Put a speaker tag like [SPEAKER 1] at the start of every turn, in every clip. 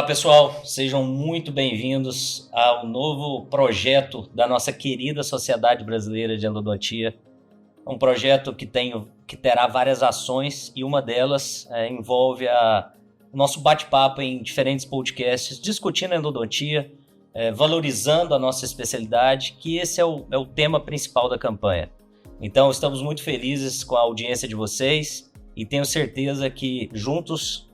[SPEAKER 1] Olá pessoal, sejam muito bem-vindos ao novo projeto da nossa querida Sociedade Brasileira de Endodontia. Um projeto que terá várias ações e uma delas envolve o nosso bate-papo em diferentes podcasts discutindo a endodontia, valorizando a nossa especialidade, que esse é o tema principal da campanha. Então estamos muito felizes com a audiência de vocês e tenho certeza que juntos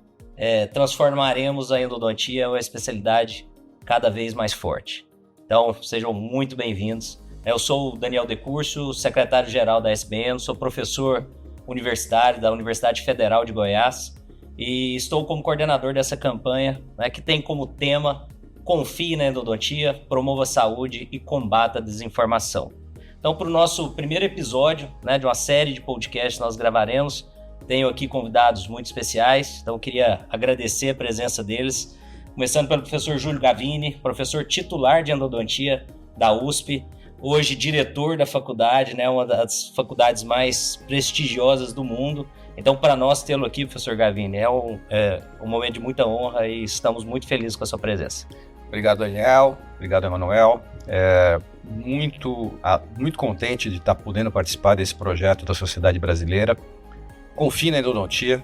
[SPEAKER 1] transformaremos a endodontia em uma especialidade cada vez mais forte. Então, sejam muito bem-vindos. Eu sou o Daniel Decurso, secretário-geral da SBN, sou professor universitário da Universidade Federal de Goiás e estou como coordenador dessa campanha, que tem como tema Confie na Endodontia, promova a saúde e combata a desinformação. Então, para o nosso primeiro episódio de uma série de podcasts que nós gravaremos, tenho aqui convidados muito especiais, então eu queria agradecer a presença deles, começando pelo professor Júlio Gavini, professor titular de endodontia da USP, hoje diretor da faculdade, uma das faculdades mais prestigiosas do mundo. Então, para nós tê-lo aqui, professor Gavini, é um momento de muita honra e estamos muito felizes com a sua presença.
[SPEAKER 2] Obrigado, Daniel. Obrigado, Emanuel. Muito contente de estar podendo participar desse projeto da Sociedade Brasileira. Confie na endodontia.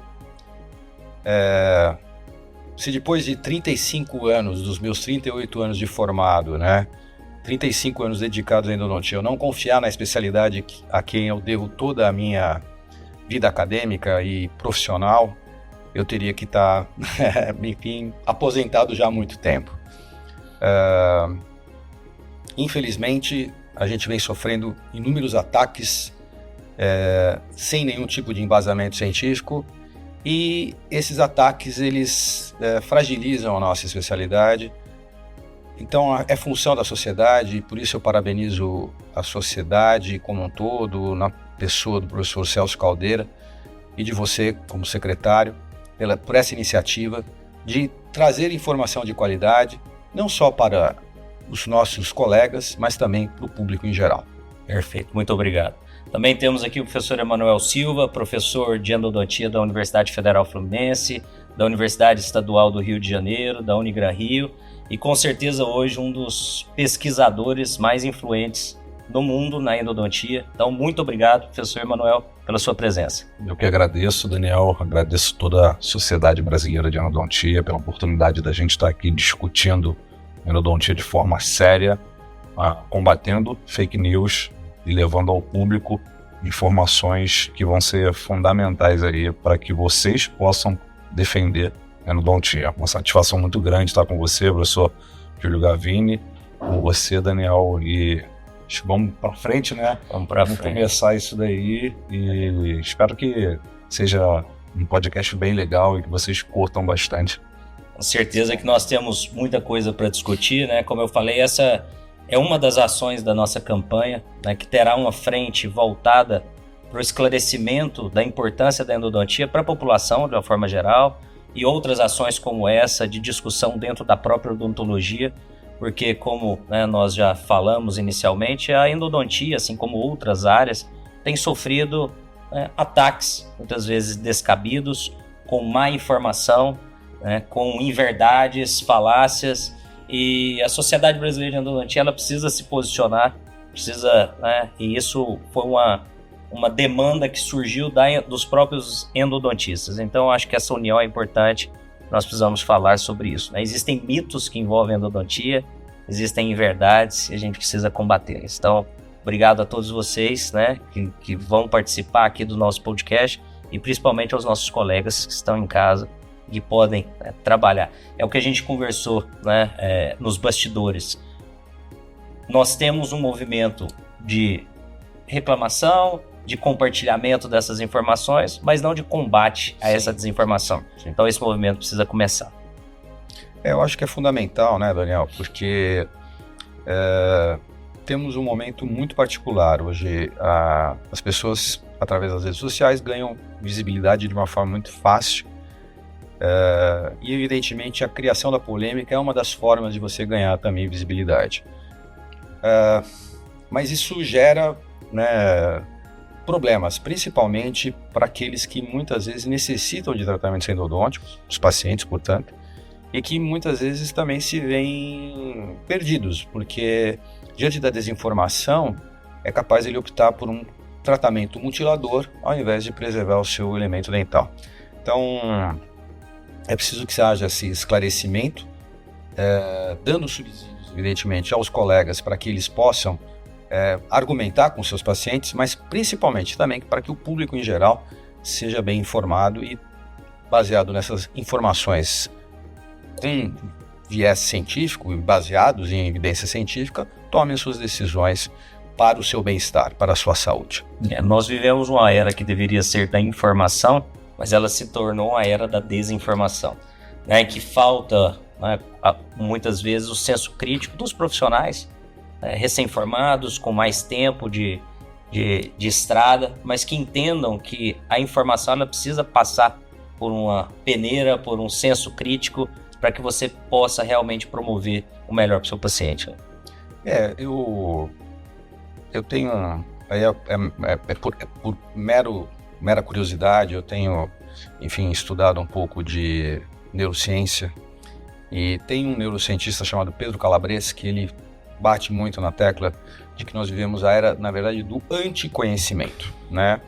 [SPEAKER 2] Se depois de 35 anos, dos meus 38 anos de formado, 35 anos dedicados à endodontia, eu não confiar na especialidade a quem eu devo toda a minha vida acadêmica e profissional, eu teria que estar, enfim, aposentado já há muito tempo. Infelizmente, a gente vem sofrendo inúmeros ataques sem nenhum tipo de embasamento científico, e esses ataques eles fragilizam a nossa especialidade. Então é função da sociedade, e por isso eu parabenizo a sociedade como um todo, na pessoa do professor Celso Caldeira e de você como secretário, por essa iniciativa de trazer informação de qualidade, não só para os nossos colegas, mas também para o público em geral.
[SPEAKER 1] Perfeito, muito obrigado. Também temos aqui o professor Emanuel Silva, professor de endodontia da Universidade Federal Fluminense, da Universidade Estadual do Rio de Janeiro, da Unigran Rio, e com certeza hoje um dos pesquisadores mais influentes do mundo na endodontia. Então, muito obrigado, professor Emanuel, pela sua presença.
[SPEAKER 3] Eu que agradeço, Daniel, agradeço toda a Sociedade Brasileira de Endodontia pela oportunidade da gente estar aqui discutindo endodontia de forma séria, combatendo fake news e levando ao público informações que vão ser fundamentais aí para que vocês possam defender a endodontia. Uma satisfação muito grande estar com você, professor Júlio Gavini, com você, Daniel, e vamos para frente,
[SPEAKER 1] Vamos para frente.
[SPEAKER 3] Começar isso daí e espero que seja um podcast bem legal e que vocês curtam bastante.
[SPEAKER 1] Com certeza que nós temos muita coisa para discutir, Como eu falei, essa é uma das ações da nossa campanha, que terá uma frente voltada para o esclarecimento da importância da endodontia para a população de uma forma geral, e outras ações como essa de discussão dentro da própria odontologia, porque como nós já falamos inicialmente, a endodontia, assim como outras áreas, tem sofrido ataques, muitas vezes descabidos, com má informação, com inverdades, falácias, e a Sociedade Brasileira de Endodontia ela precisa se posicionar, e isso foi uma demanda que surgiu dos próprios endodontistas. Então, acho que essa união é importante, nós precisamos falar sobre isso. Existem mitos que envolvem a endodontia, existem inverdades, e a gente precisa combatê-las. Então, obrigado a todos vocês que vão participar aqui do nosso podcast, e principalmente aos nossos colegas que estão em casa, que podem trabalhar. É o que a gente conversou nos bastidores. Nós temos um movimento de reclamação, de compartilhamento dessas informações, mas não de combate a essa desinformação. Sim. Então esse movimento precisa começar.
[SPEAKER 2] Eu acho que é fundamental, Daniel, porque temos um momento muito particular. Hoje as pessoas, através das redes sociais, ganham visibilidade de uma forma muito fácil. E evidentemente a criação da polêmica é uma das formas de você ganhar também visibilidade. Mas isso gera problemas, principalmente para aqueles que muitas vezes necessitam de tratamentos endodônticos, os pacientes, portanto, e que muitas vezes também se veem perdidos, porque diante da desinformação é capaz ele optar por um tratamento mutilador ao invés de preservar o seu elemento dental. Então é preciso que haja esse esclarecimento, dando subsídios, evidentemente, aos colegas para que eles possam argumentar com seus pacientes, mas principalmente também para que o público em geral seja bem informado e, baseado nessas informações com viés científico e baseados em evidência científica, tome as suas decisões para o seu bem-estar, para a sua saúde.
[SPEAKER 1] Nós vivemos uma era que deveria ser da informação, mas ela se tornou uma era da desinformação, né? Que falta, né, muitas vezes o senso crítico dos profissionais recém-formados, com mais tempo de estrada, mas que entendam que a informação ela precisa passar por uma peneira, por um senso crítico, para que você possa realmente promover o melhor para o seu paciente.
[SPEAKER 2] Eu tenho, por mera curiosidade, eu tenho, enfim, estudado um pouco de neurociência, e tem um neurocientista chamado Pedro Calabres que ele bate muito na tecla de que nós vivemos a era, na verdade, do anticonhecimento, né?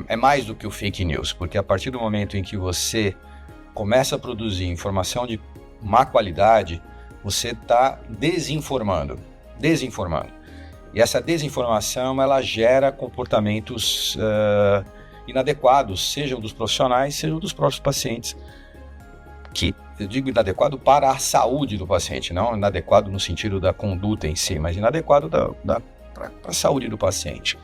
[SPEAKER 2] É mais do que o fake news, porque a partir do momento em que você começa a produzir informação de má qualidade, você está desinformando. E essa desinformação, ela gera comportamentos inadequados, sejam dos profissionais, sejam dos próprios pacientes, que eu digo inadequado para a saúde do paciente, não inadequado no sentido da conduta em si, mas inadequado para a saúde do paciente.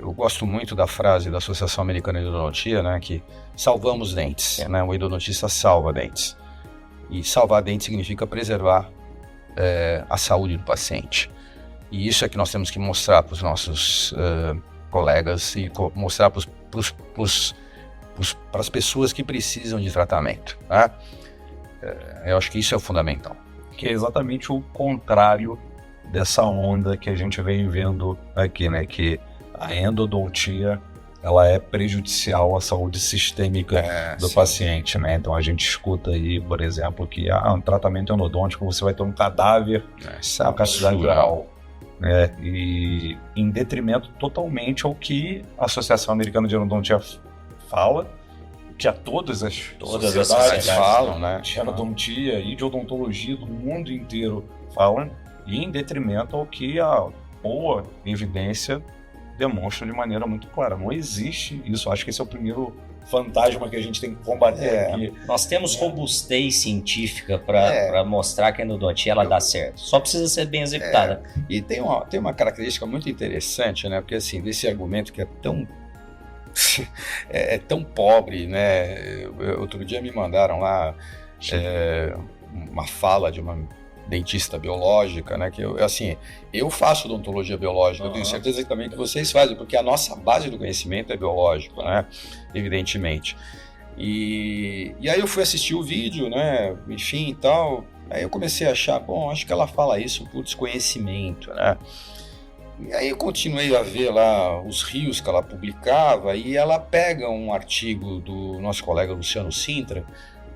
[SPEAKER 2] Eu gosto muito da frase da Associação Americana de Endodontia, né, que salvamos dentes, né, o endodontista salva dentes. E salvar dentes significa preservar a saúde do paciente. E isso é que nós temos que mostrar para os nossos colegas e mostrar para as pessoas que precisam de tratamento, né? Eu acho que isso é o fundamental.
[SPEAKER 3] Que é exatamente o contrário dessa onda que a gente vem vendo aqui, né? Que a endodontia, ela é prejudicial à saúde sistêmica do paciente, né? Então a gente escuta aí, por exemplo, que um tratamento endodôntico você vai ter um cadáver na cavidade oral, né? E em detrimento totalmente ao que a Associação Americana de Endodontia fala, que a todas as sociedades
[SPEAKER 2] falam, né?
[SPEAKER 3] De endodontia e de odontologia do mundo inteiro falam, e em detrimento ao que a boa evidência demonstra de maneira muito clara. Não existe isso. Acho que esse é o primeiro fantasma que a gente tem que combater aqui.
[SPEAKER 1] Nós temos robustez científica para mostrar que a endodontia ela dá certo. Só precisa ser bem executada.
[SPEAKER 2] E tem uma característica muito interessante, né? Porque assim, desse argumento que é tão pobre, né? Outro dia me mandaram lá uma fala de uma dentista biológica, né? Que eu faço odontologia biológica, eu tenho certeza também que vocês fazem, porque a nossa base do conhecimento é biológico, né? Evidentemente. E aí eu fui assistir o vídeo, né? Enfim e tal. Aí eu comecei a achar, acho que ela fala isso por desconhecimento, né? E aí eu continuei a ver lá os rios que ela publicava, e ela pega um artigo do nosso colega Luciano Sintra,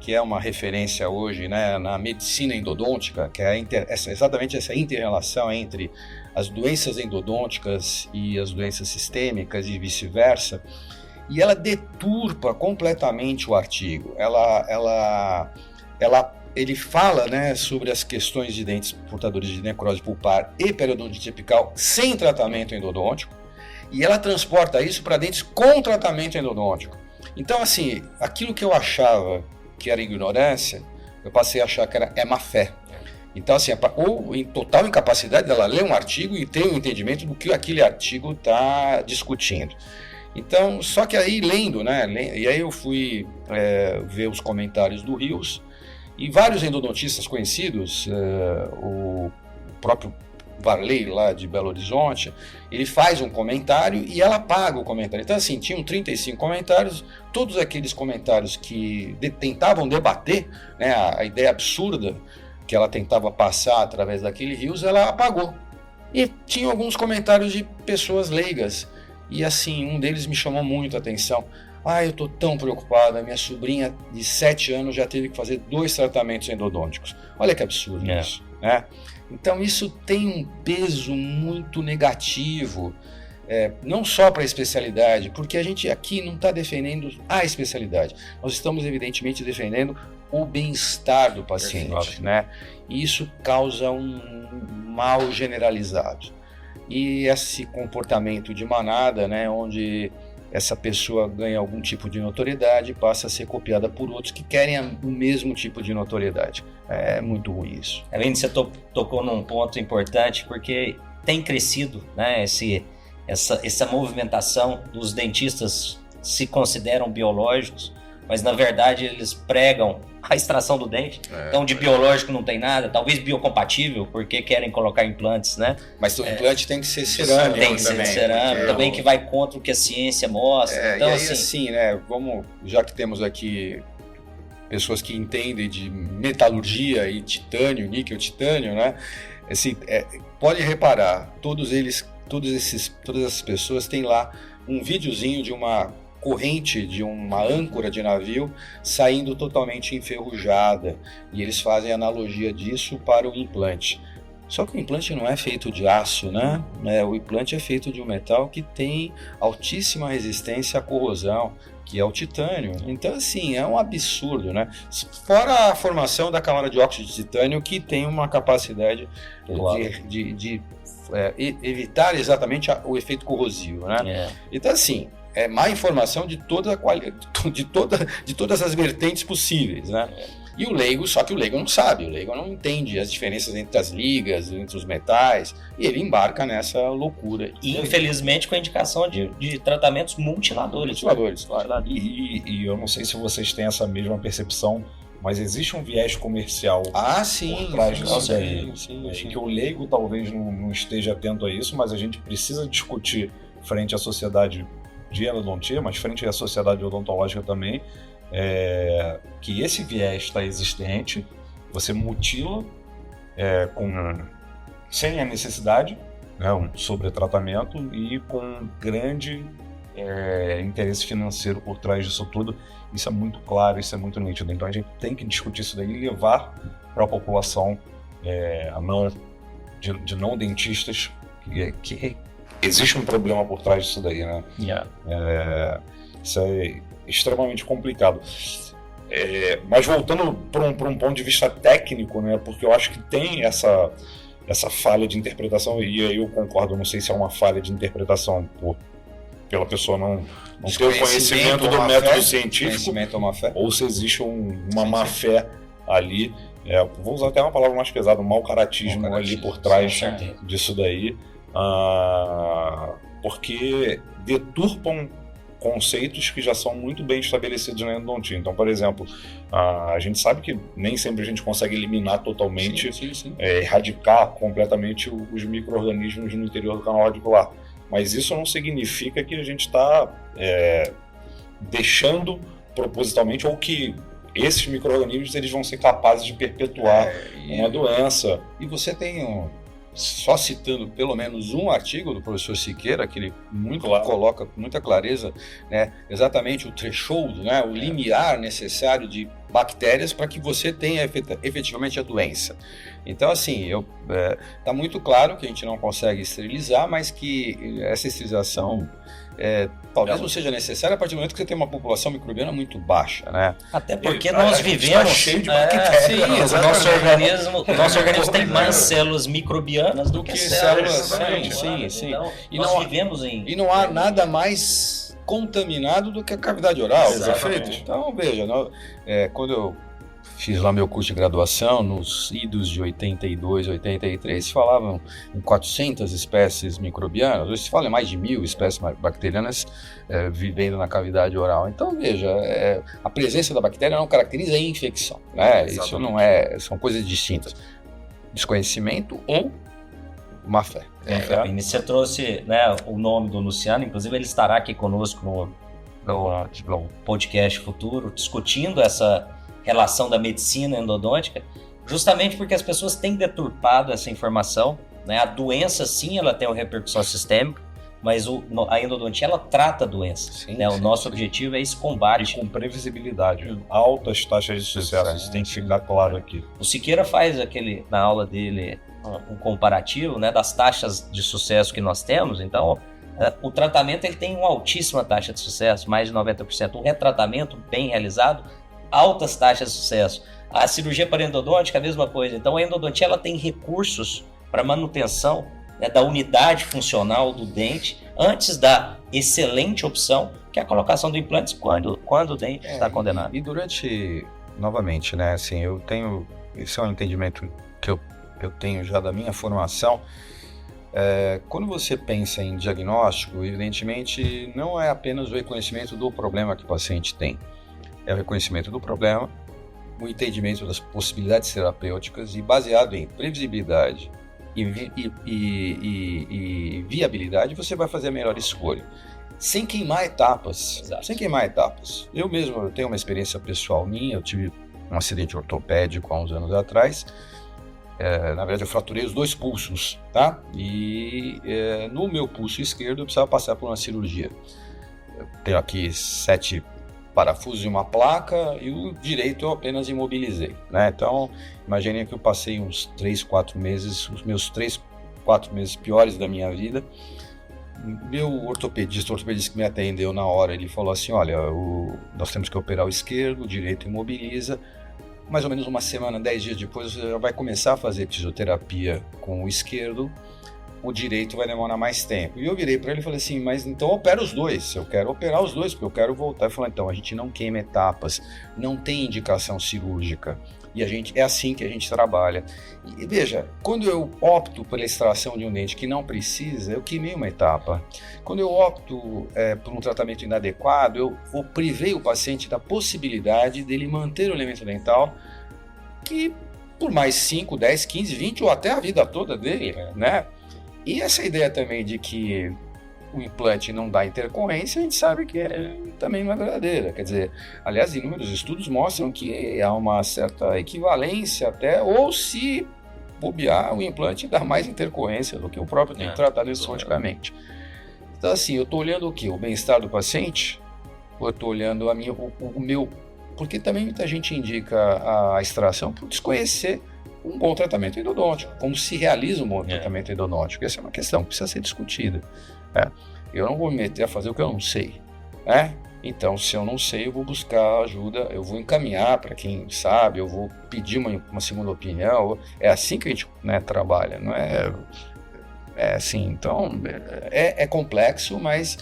[SPEAKER 2] que é uma referência hoje, né, na medicina endodôntica, que é exatamente essa inter-relação entre as doenças endodônticas e as doenças sistêmicas e vice-versa, e ela deturpa completamente o artigo. Ele fala, né, sobre as questões de dentes portadores de necrose pulpar e periodontite apical sem tratamento endodôntico, e ela transporta isso para dentes com tratamento endodôntico. Então, assim, aquilo que eu achava que era ignorância, eu passei a achar que é má fé. Então, assim, ou em total incapacidade dela ler um artigo e ter um entendimento do que aquele artigo está discutindo. Então, só que aí lendo, né, e aí eu fui ver os comentários do Rios, e vários endodontistas conhecidos, o próprio Varley lá de Belo Horizonte, ele faz um comentário e ela apaga o comentário. Então, assim, tinham 35 comentários, todos aqueles comentários que tentavam debater, né, a ideia absurda que ela tentava passar através daquele Rios, ela apagou. E tinha alguns comentários de pessoas leigas, e assim, um deles me chamou muito a atenção. Eu estou tão preocupado, a minha sobrinha de 7 anos já teve que fazer 2 tratamentos endodônticos. Olha que absurdo isso, né? Então isso tem um peso muito negativo, não só para a especialidade, porque a gente aqui não está defendendo a especialidade, nós estamos evidentemente defendendo o bem-estar do paciente, né? E isso causa um mal generalizado. E esse comportamento de manada, né, onde essa pessoa ganha algum tipo de notoriedade e passa a ser copiada por outros que querem o mesmo tipo de notoriedade. É muito ruim isso.
[SPEAKER 1] Além de você tocou num ponto importante, porque tem crescido, né, essa movimentação dos dentistas se consideram biológicos, mas na verdade eles pregam a extração do dente. Então de biológico não tem nada, talvez biocompatível, porque querem colocar implantes, né?
[SPEAKER 2] Mas o implante tem que ser cerâmico.
[SPEAKER 1] Tem que ser cerâmico, também que vai contra o que a ciência mostra. Então,
[SPEAKER 2] e aí, assim, né, já que temos aqui pessoas que entendem de metalurgia e titânio, níquel, titânio, né? Assim, pode reparar, todas essas pessoas têm lá um videozinho de uma corrente de uma âncora de navio saindo totalmente enferrujada, e eles fazem analogia disso para o implante. Só que o implante não é feito de aço, né? O implante é feito de um metal que tem altíssima resistência à corrosão, que é o titânio. Então, assim, é um absurdo, né? Fora a formação da camada de óxido de titânio, que tem uma capacidade de evitar exatamente o efeito corrosivo, né? Então, assim, é má informação de todas as vertentes possíveis, né? E o leigo, só que o leigo não sabe, o leigo não entende as diferenças entre as ligas, entre os metais, e ele embarca nessa loucura.
[SPEAKER 1] E infelizmente com a indicação de tratamentos multiladores.
[SPEAKER 3] Claro. E eu não sei se vocês têm essa mesma percepção, mas existe um viés comercial por trás disso daí. Sim. Que o leigo talvez não esteja atento a isso, mas a gente precisa discutir frente à sociedade de endodontia, mas frente à sociedade odontológica também, que esse viés está existente, você mutila sem a necessidade, né, um sobretratamento e com grande interesse financeiro por trás disso tudo. Isso é muito claro, isso é muito nítido. Então a gente tem que discutir isso daí e levar para a população de não dentistas que existe um problema por trás disso daí, né? Isso é extremamente complicado. Mas voltando para um ponto de vista técnico, né? Porque eu acho que tem essa falha de interpretação, e aí eu concordo, não sei se é uma falha de interpretação pela pessoa não ter o conhecimento do método científico, ou se existe uma má fé ali. Vou usar até uma palavra mais pesada, um mau caratismo ali por trás disso daí. Porque deturpam conceitos que já são muito bem estabelecidos na endodontia. Então, por exemplo, a gente sabe que nem sempre a gente consegue eliminar totalmente, erradicar completamente os micro-organismos no interior do canal radicular. Mas isso não significa que a gente está deixando propositalmente, ou que esses micro-organismos eles vão ser capazes de perpetuar uma doença.
[SPEAKER 2] E você tem só citando pelo menos um artigo do professor Siqueira, que ele coloca com muita clareza, né, exatamente o threshold, né, o limiar necessário de bactérias para que você tenha efetivamente a doença. Então, assim, tá muito claro que a gente não consegue esterilizar, mas que essa esterilização talvez não seja necessária a partir do momento que você tem uma população microbiana muito baixa, né?
[SPEAKER 1] Até porque nós vivemos
[SPEAKER 2] cheio de bactérias.
[SPEAKER 1] O nosso organismo tem mais células microbianas do que células.
[SPEAKER 2] Sim.
[SPEAKER 1] Então, nós vivemos
[SPEAKER 2] e não há nada mais contaminado do que a cavidade oral.
[SPEAKER 3] Exatamente.
[SPEAKER 2] Então, veja, quando eu fiz lá meu curso de graduação, nos idos de 82, 83, se falavam em 400 espécies microbianas, hoje se fala em mais de 1000 espécies bacterianas vivendo na cavidade oral. Então, veja, a presença da bactéria não caracteriza a infecção, né? Isso não são coisas distintas. Desconhecimento ou má fé.
[SPEAKER 1] E você trouxe, né, o nome do Luciano, inclusive ele estará aqui conosco no podcast futuro, discutindo essa relação da medicina endodôntica, justamente porque as pessoas têm deturpado essa informação, né? A doença, sim, ela tem uma repercussão sistêmica, mas a endodontia, ela trata a doença.
[SPEAKER 2] Sim,
[SPEAKER 1] né? O
[SPEAKER 2] sim,
[SPEAKER 1] nosso
[SPEAKER 2] sim.
[SPEAKER 1] objetivo é esse combate.
[SPEAKER 3] E com previsibilidade. Altas taxas de sucesso, isso tem que ficar claro aqui.
[SPEAKER 1] O Siqueira faz na aula dele um comparativo, né, das taxas de sucesso que nós temos. Então, o tratamento ele tem uma altíssima taxa de sucesso, mais de 90%. O retratamento bem realizado, altas taxas de sucesso. A cirurgia parodontológica, a mesma coisa. Então, a endodontia ela tem recursos para manutenção, né, da unidade funcional do dente antes da excelente opção, que é a colocação do implante quando o dente está condenado.
[SPEAKER 2] E durante, novamente, né, assim, esse é um entendimento que eu tenho já da minha formação. Quando você pensa em diagnóstico, evidentemente não é apenas o reconhecimento do problema que o paciente tem, é o reconhecimento do problema, o entendimento das possibilidades terapêuticas e baseado em previsibilidade e viabilidade, você vai fazer a melhor escolha, sem queimar etapas.
[SPEAKER 1] Exato.
[SPEAKER 2] Sem queimar etapas. Eu mesmo tenho uma experiência pessoal minha, eu tive um acidente ortopédico há uns anos atrás. Na verdade, eu fraturei os 2 pulsos, tá? E no meu pulso esquerdo eu precisava passar por uma cirurgia. Eu tenho aqui 7 parafusos e uma placa, e o direito eu apenas imobilizei, né? Então, imaginem que eu passei uns 3-4 meses, os meus 3-4 meses piores da minha vida. Meu ortopedista que me atendeu na hora, ele falou assim: olha, nós temos que operar o esquerdo, o direito imobiliza. Mais ou menos uma semana, 10 dias depois, você já vai começar a fazer fisioterapia com o esquerdo, o direito vai demorar mais tempo. E eu virei para ele e falei assim: mas então opera os dois, eu quero operar os dois, porque eu quero voltar. Ele falou: então, a gente não queima etapas, não tem indicação cirúrgica, e é assim que a gente trabalha. E veja, quando eu opto pela extração de um dente que não precisa, eu queimei uma etapa. Quando eu opto por um tratamento inadequado, eu privei o paciente da possibilidade dele manter o elemento dental, que por mais 5, 10, 15, 20 ou até a vida toda dele, né? E essa ideia também de que o implante não dá intercorrência, a gente sabe que também não é verdadeira. Quer dizer, aliás, inúmeros estudos mostram que há uma certa equivalência até, ou se bobear, o implante dá mais intercorrência do que o próprio tem que tratar desfonticamente. Então, assim, eu estou olhando o quê? O bem-estar do paciente? Ou eu estou olhando o meu... Porque também muita gente indica a extração por desconhecer um bom tratamento endodôntico, como se realiza um bom tratamento endodôntico. Essa é uma questão que precisa ser discutida. Eu não vou me meter a fazer o que eu não sei. Então, se eu não sei, eu vou buscar ajuda, eu vou encaminhar para quem sabe, eu vou pedir uma segunda opinião. É assim que a gente, né, trabalha, não é assim. Então, é complexo, mas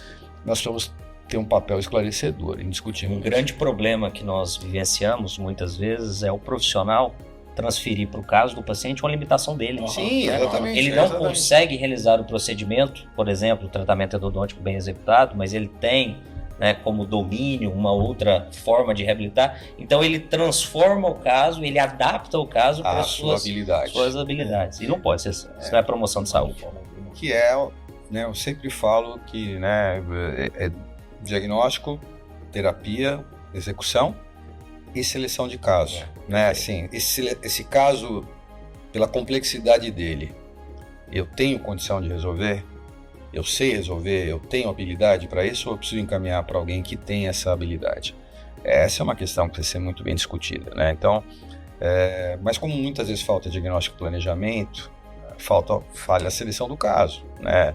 [SPEAKER 2] nós vamos ter um papel esclarecedor, indiscutível.
[SPEAKER 1] Um grande problema que nós vivenciamos muitas vezes é o profissional transferir para o caso do paciente uma limitação dele.
[SPEAKER 2] Sim, exatamente.
[SPEAKER 1] Ele não consegue realizar o procedimento, por exemplo, o tratamento endodôntico bem executado, mas ele tem, né, como domínio uma outra forma de reabilitar. Então ele transforma o caso, ele adapta o caso para as suas habilidades. E não pode ser, isso não é promoção de saúde.
[SPEAKER 2] Que né, eu sempre falo que, né, diagnóstico, terapia, execução e seleção de caso, né? Assim, esse caso, pela complexidade dele, eu tenho condição de resolver, eu sei resolver, eu tenho habilidade para isso, ou eu preciso encaminhar para alguém que tem essa habilidade? Essa é uma questão que precisa ser muito bem discutida, né? Então, mas como muitas vezes falta diagnóstico e planejamento, falha a seleção do caso, né?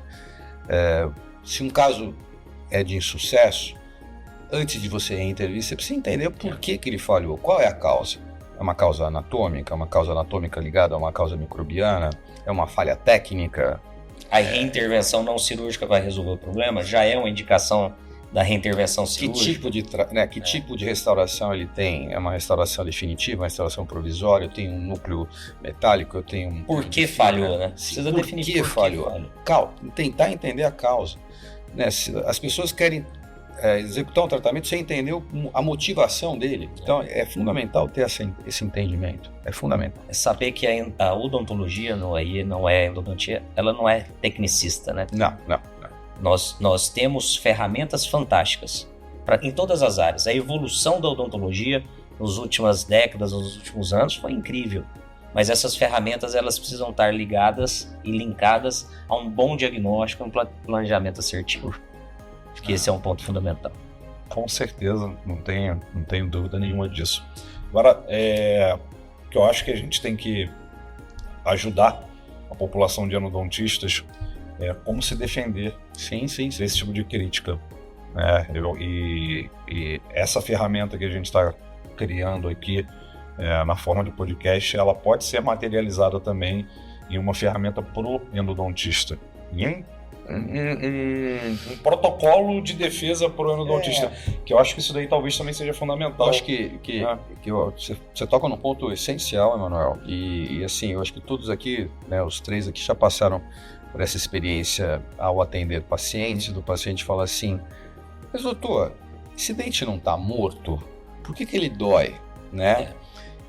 [SPEAKER 2] Se um caso é de insucesso, antes de você intervir, você precisa entender por que ele falhou, qual é a causa. É uma causa anatômica, ligada a uma causa microbiana, é uma falha técnica.
[SPEAKER 1] A reintervenção não cirúrgica vai resolver o problema? Já é uma indicação da reintervenção cirúrgica?
[SPEAKER 2] Que tipo de restauração ele tem? É uma restauração definitiva, uma restauração provisória? Eu tenho um núcleo metálico, eu tenho um...
[SPEAKER 1] Por que falhou, né? Precisa definir por que falhou.
[SPEAKER 2] Tentar entender a causa. Né? As pessoas querem executar um tratamento sem entender a motivação dele. Então, é fundamental ter esse entendimento. É fundamental.
[SPEAKER 1] É saber que a odontologia não é endodontia, ela não é tecnicista, né?
[SPEAKER 2] Não.
[SPEAKER 1] Nós temos ferramentas fantásticas em todas as áreas. A evolução da odontologia nas últimas décadas, nos últimos anos, foi incrível. mas essas ferramentas elas precisam estar ligadas e linkadas a um bom diagnóstico, um planejamento assertivo. Acho que esse é um ponto fundamental.
[SPEAKER 3] Com certeza, não tenho dúvida nenhuma disso. Agora, que eu acho que a gente tem que ajudar a população de endodontistas como se defender desse tipo de crítica. E essa ferramenta que a gente está criando aqui na forma de podcast, ela pode ser materializada também em uma ferramenta pro endodontista. Um protocolo de defesa pro endodontista, que eu acho que isso daí talvez também seja fundamental.
[SPEAKER 2] Eu acho que você toca num ponto essencial, Emanuel, e assim, eu acho que todos aqui, né, os 3 aqui já passaram por essa experiência ao atender pacientes, do paciente fala assim, mas doutor, esse dente não está morto, por que ele dói, né?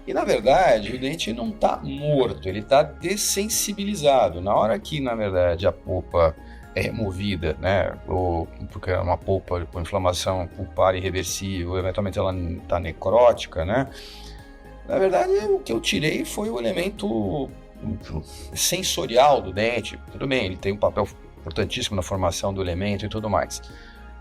[SPEAKER 2] E na verdade o dente não está morto, ele está dessensibilizado. Na hora que na verdade a polpa é removida, né, ou porque é uma polpa com inflamação pulpar irreversível, eventualmente ela está necrótica, né? Na verdade o que eu tirei foi o elemento sensorial do dente. Tudo bem, ele tem um papel importantíssimo na formação do elemento e tudo mais.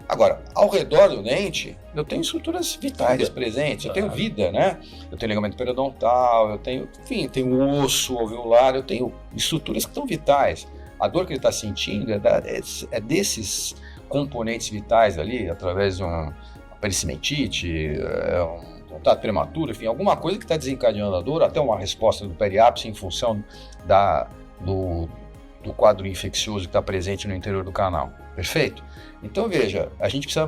[SPEAKER 2] Agora, ao redor do dente, eu tenho estruturas vitais presentes, eu tenho vida, né? Eu tenho ligamento periodontal, eu tenho, enfim, tenho osso alveolar, eu tenho estruturas que estão vitais. A dor que ele está sentindo é desses componentes vitais ali, através de uma pericimentite, um contato prematuro, enfim, alguma coisa que está desencadeando a dor, até uma resposta do periápice em função do quadro infeccioso que está presente no interior do canal. Perfeito? Então veja, a gente precisa,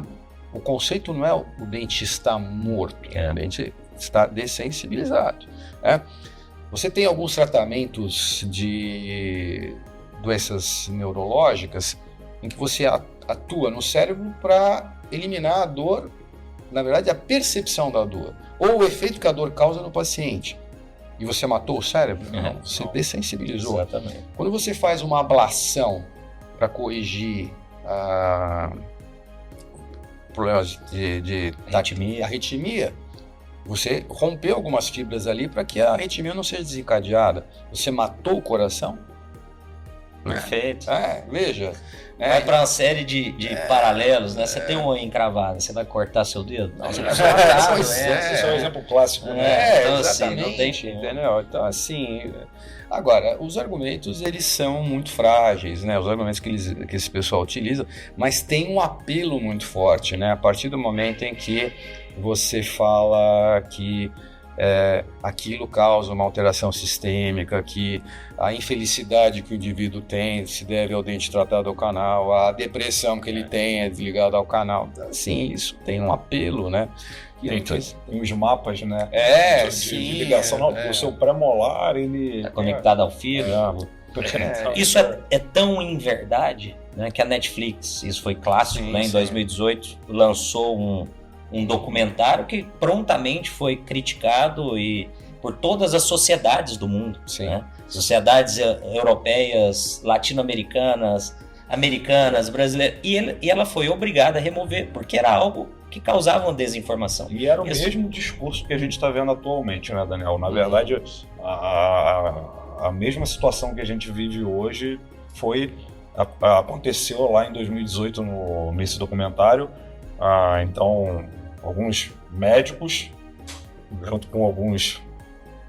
[SPEAKER 2] o conceito não é o dente está morto, o dente está dessensibilizado, né? Você tem alguns tratamentos de doenças neurológicas em que você atua no cérebro para eliminar a dor, na verdade a percepção da dor, ou o efeito que a dor causa no paciente. E você matou o cérebro? Não, você dessensibilizou.
[SPEAKER 1] Exatamente.
[SPEAKER 2] Quando você faz uma ablação para corrigir problemas de arritmia, você rompeu algumas fibras ali para que a arritmia não seja desencadeada. Você matou o coração?
[SPEAKER 1] Perfeito.
[SPEAKER 2] Veja.
[SPEAKER 1] Vai para uma série de paralelos, né? Você tem uma encravada, você vai cortar seu dedo? Não, você vai
[SPEAKER 3] Esse é um exemplo clássico,
[SPEAKER 1] né? Então,
[SPEAKER 2] exatamente,
[SPEAKER 1] assim, não tem
[SPEAKER 2] entendeu? Então, assim, agora, os argumentos, eles são muito frágeis, né? Os argumentos que esse pessoal utiliza, mas tem um apelo muito forte, né? A partir do momento em que você fala que aquilo causa uma alteração sistêmica, que a infelicidade que o indivíduo tem se deve ao dente tratado ao canal, a depressão que ele tem é desligada ao canal. Sim, isso tem um apelo, né?
[SPEAKER 3] Tem os mapas, né?
[SPEAKER 2] De
[SPEAKER 3] ligação. O seu pré-molar, ele
[SPEAKER 1] está conectado ao fígado. Isso é tão em verdade, né, que a Netflix, isso foi clássico, né, em 2018, lançou um documentário que prontamente foi criticado por todas as sociedades do mundo, né? Sociedades europeias, latino-americanas, americanas, brasileiras, e ela foi obrigada a remover, porque era algo que causava uma desinformação.
[SPEAKER 3] E era o mesmo discurso que a gente está vendo atualmente, né, Daniel? Na verdade, a mesma situação que a gente vive hoje aconteceu lá em 2018 nesse documentário. Então, alguns médicos, junto com alguns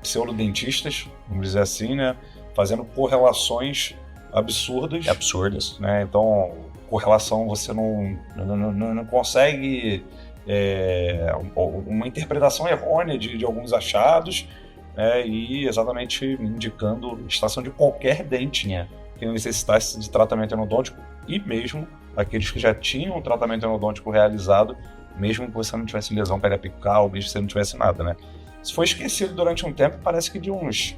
[SPEAKER 3] pseudodentistas, vamos dizer assim, né, fazendo correlações absurdas, né? Então, correlação você não consegue uma interpretação errônea de alguns achados, e exatamente indicando estação de qualquer dente que necessitasse de tratamento endodôntico, e mesmo aqueles que já tinham um tratamento endodôntico realizado, mesmo que você não tivesse lesão periapical, mesmo que você não tivesse nada, né? Isso foi esquecido durante um tempo, parece que de uns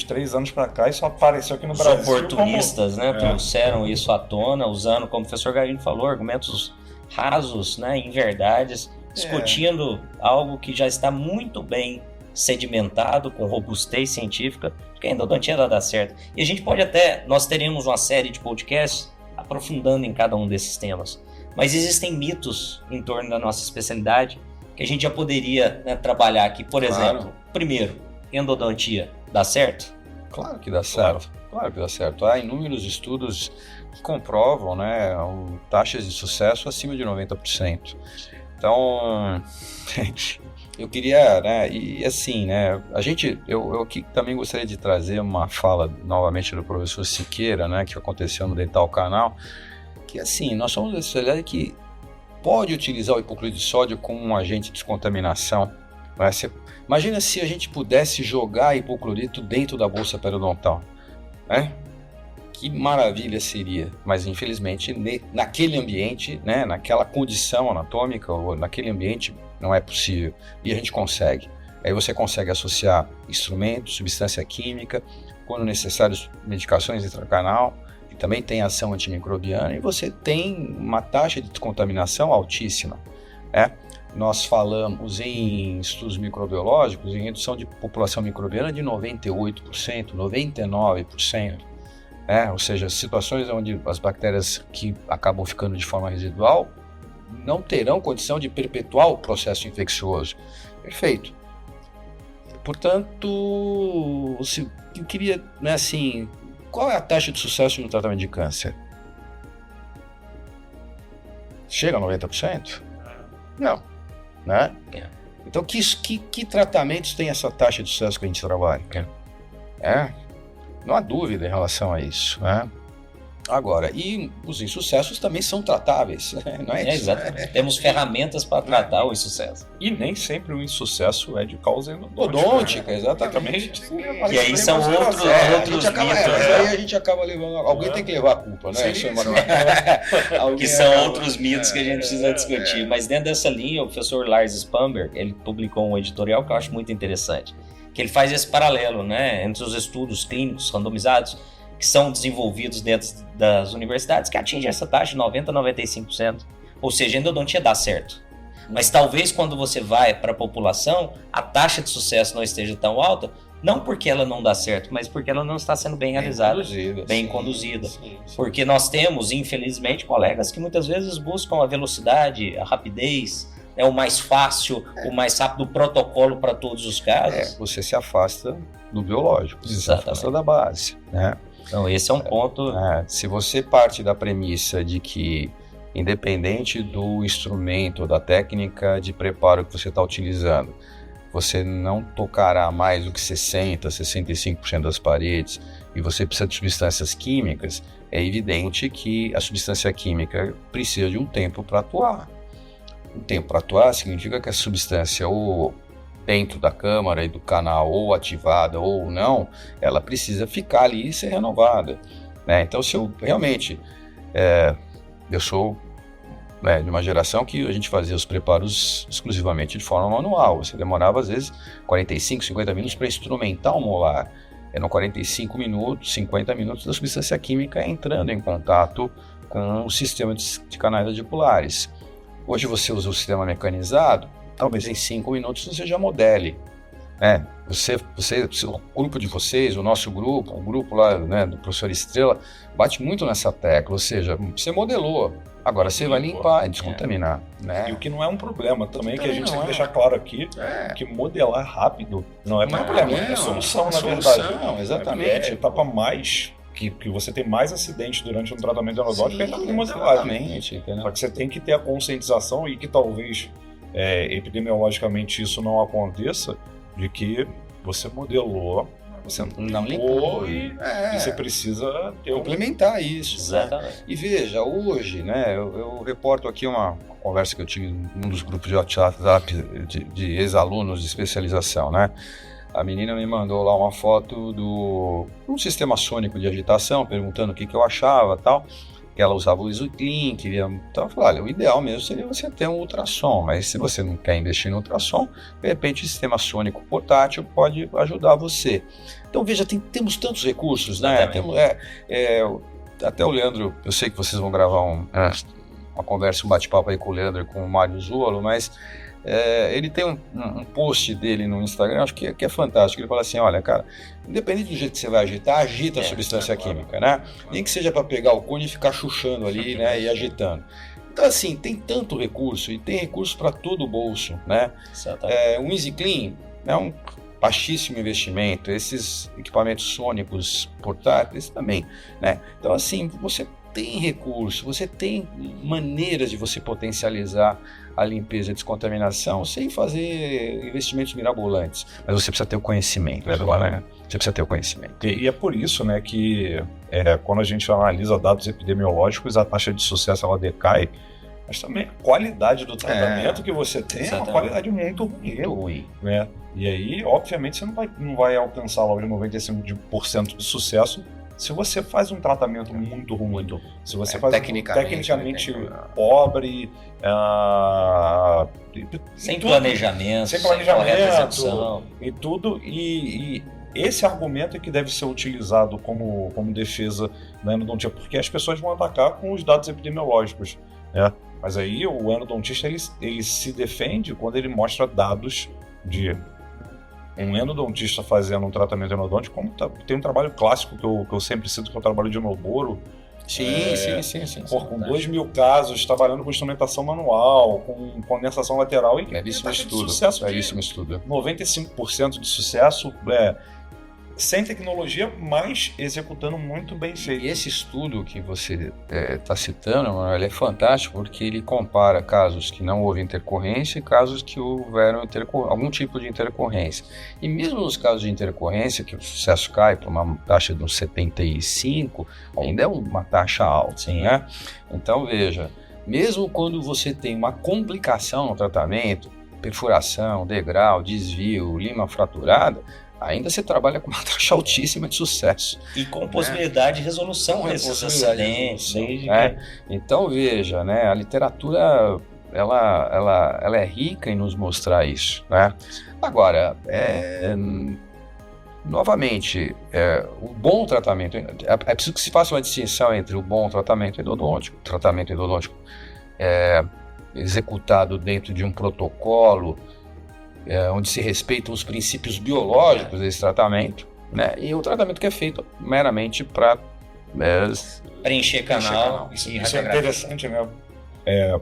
[SPEAKER 3] 3 anos para cá, isso apareceu aqui no Brasil.
[SPEAKER 1] Os oportunistas, né, trouxeram isso à tona, usando, como o professor Garino falou, argumentos rasos, né, inverdades, discutindo algo que já está muito bem sedimentado, com robustez científica, que a endodontia dá certo. E a gente pode nós teríamos uma série de podcasts aprofundando em cada um desses temas. Mas existem mitos em torno da nossa especialidade que a gente já poderia, né, trabalhar aqui. Por exemplo, primeiro, endodontia Dá certo?
[SPEAKER 2] Claro que dá certo. Claro que dá certo. Há inúmeros estudos que comprovam, né, taxas de sucesso acima de 90%. Então, eu queria, né, e assim, né, eu aqui também gostaria de trazer uma fala novamente do professor Siqueira, né, que aconteceu no Dental Canal, que assim, nós somos uma sociedade que pode utilizar o hipoclorito de sódio como um agente de descontaminação. Né? Imagina se a gente pudesse jogar hipoclorito dentro da bolsa periodontal, né? Que maravilha seria, mas infelizmente naquele ambiente, né, naquela condição anatômica, ou naquele ambiente não é possível, e a gente consegue. Aí você consegue associar instrumentos, substância química, quando necessário medicações intracanal, e também tem ação antimicrobiana, e você tem uma taxa de descontaminação altíssima, né? Nós falamos em estudos microbiológicos em redução de população microbiana de 98%, 99%. Ou seja, situações onde as bactérias que acabam ficando de forma residual não terão condição de perpetuar o processo infeccioso. Perfeito. Portanto, eu queria, né, assim, qual é a taxa de sucesso no tratamento de câncer? Chega a 90%? Não. Né? Então, que tratamentos tem essa taxa de sucesso que a gente trabalha? Não há dúvida em relação a isso, né? Agora, e os insucessos também são tratáveis, né? Não é isso?
[SPEAKER 1] Exatamente. Temos ferramentas para tratar o insucesso.
[SPEAKER 3] E nem sempre o insucesso é de causa
[SPEAKER 2] endodôntica, exatamente.
[SPEAKER 1] E aí são outros mitos.
[SPEAKER 2] Aí a gente acaba levando... Alguém tem que levar a culpa, né?
[SPEAKER 1] Que são outros mitos que a gente precisa discutir. Mas dentro dessa linha, o professor Lars Spamberg, ele publicou um editorial que eu acho muito interessante, que ele faz esse paralelo, né, entre os estudos clínicos randomizados que são desenvolvidos dentro das universidades, que atingem essa taxa de 90% a 95%. Ou seja, a endodontia dá certo. Mas talvez quando você vai para a população, a taxa de sucesso não esteja tão alta, não porque ela não dá certo, mas porque ela não está sendo bem realizada, bem conduzida. Sim. Porque nós temos, infelizmente, colegas que muitas vezes buscam a velocidade, a rapidez, o mais fácil, o mais rápido, o protocolo para todos os casos.
[SPEAKER 2] Você se afasta do biológico, você se afasta da base, né?
[SPEAKER 1] Então, esse é um ponto...
[SPEAKER 2] Se você parte da premissa de que, independente do instrumento, da técnica de preparo que você está utilizando, você não tocará mais do que 60%, 65% das paredes, e você precisa de substâncias químicas, é evidente que a substância química precisa de um tempo para atuar. Um tempo para atuar significa que a substância, ou dentro da câmara e do canal, ou ativada ou não, ela precisa ficar ali e ser renovada, né? Então, se eu realmente... eu sou, né, de uma geração que a gente fazia os preparos exclusivamente de forma manual. Você demorava, às vezes, 45, 50 minutos para instrumentar o molar. Eram 45 minutos, 50 minutos da substância química entrando em contato com o sistema de canais radiculares. Hoje você usa o sistema mecanizado, talvez em 5 minutos você já modele. O grupo de vocês, o nosso grupo, o grupo lá, né, do professor Estrela, bate muito nessa tecla, ou seja, você modelou, agora você vai limpar e descontaminar. Né?
[SPEAKER 3] E o que não é um problema também, que a gente tem que deixar claro aqui, que modelar rápido não é problema, é solução, na verdade.
[SPEAKER 2] Exatamente.
[SPEAKER 3] É a etapa mais... Que você tem mais acidente durante um tratamento endodôntico, é a etapa de modelagem. Só que você tem que ter a conscientização, e que talvez epidemiologicamente isso não aconteça, de que você modelou, você não limpou e você precisa
[SPEAKER 2] complementar isso.
[SPEAKER 1] Exatamente.
[SPEAKER 2] Né? E veja, hoje, né, eu reporto aqui uma conversa que eu tive num dos grupos de WhatsApp de ex-alunos de especialização, né? A menina me mandou lá uma foto de um sistema sônico de agitação, perguntando o que eu achava e tal. Que ela usava o EasyClean, então eu falei, olha, o ideal mesmo seria você ter um ultrassom, mas se você não quer investir no ultrassom, de repente o sistema sônico portátil pode ajudar você. Então veja, temos tantos recursos, né? Até o Leandro, eu sei que vocês vão gravar uma conversa, um bate-papo aí com o Leandro e com o Mário Zuolo, mas ele tem um post dele no Instagram, acho que é fantástico. Ele fala assim, olha, cara, independente do jeito que você vai agitar, agita a substância química, né? Nem que seja para pegar o cone e ficar chuchando ali, né, e agitando. Então, assim, tem tanto recurso, e tem recurso para todo o bolso, né? Um EasyClean, né, baixíssimo investimento, esses equipamentos sônicos portáteis também, né? Então, assim, você tem recurso, você tem maneiras de você potencializar a limpeza e descontaminação sem fazer investimentos mirabolantes. Mas você precisa ter o conhecimento, né? Você precisa ter o conhecimento.
[SPEAKER 3] E é por isso, né, que quando a gente analisa dados epidemiológicos, a taxa de sucesso ela decai, mas também a qualidade do tratamento que você tem é uma qualidade muito ruim. Né? E aí, obviamente, você não vai alcançar lá os 95% de sucesso se você faz um tratamento muito ruim. Se você faz tecnicamente pobre,
[SPEAKER 1] sem planejamento,
[SPEAKER 3] sem planejamento e tudo, e esse argumento é que deve ser utilizado como defesa da endodontia, porque as pessoas vão atacar com os dados epidemiológicos, né? Mas aí o endodontista ele se defende quando ele mostra dados de um endodontista fazendo um tratamento endodôntico, como tem um trabalho clássico que eu sempre cito, que é o trabalho de Noboro.
[SPEAKER 2] Sim.
[SPEAKER 3] Com 2.000 casos, trabalhando com instrumentação manual, com condensação lateral e
[SPEAKER 2] belíssimo estudo.
[SPEAKER 3] Sucesso 95% de sucesso, sem tecnologia, mas executando muito bem feito.
[SPEAKER 2] E esse estudo que você está citando, ele é fantástico porque ele compara casos que não houve intercorrência e casos que houveram algum tipo de intercorrência. E mesmo nos casos de intercorrência, que o sucesso cai para uma taxa de uns 75%, ainda é uma taxa alta.
[SPEAKER 1] Sim.
[SPEAKER 2] Né? Então, veja, mesmo quando você tem uma complicação no tratamento, perfuração, degrau, desvio, lima fraturada, ainda você trabalha com uma taxa altíssima de sucesso.
[SPEAKER 1] E com possibilidade de resolução desses acidentes.
[SPEAKER 2] Então, veja, né, a literatura ela é rica em nos mostrar isso. Né? Agora, novamente, o bom tratamento, é preciso que se faça uma distinção entre o bom tratamento endodôntico, executado dentro de um protocolo, onde se respeitam os princípios biológicos desse tratamento, né? E o tratamento que é feito meramente para
[SPEAKER 1] preencher canal.
[SPEAKER 3] Isso é interessante, né?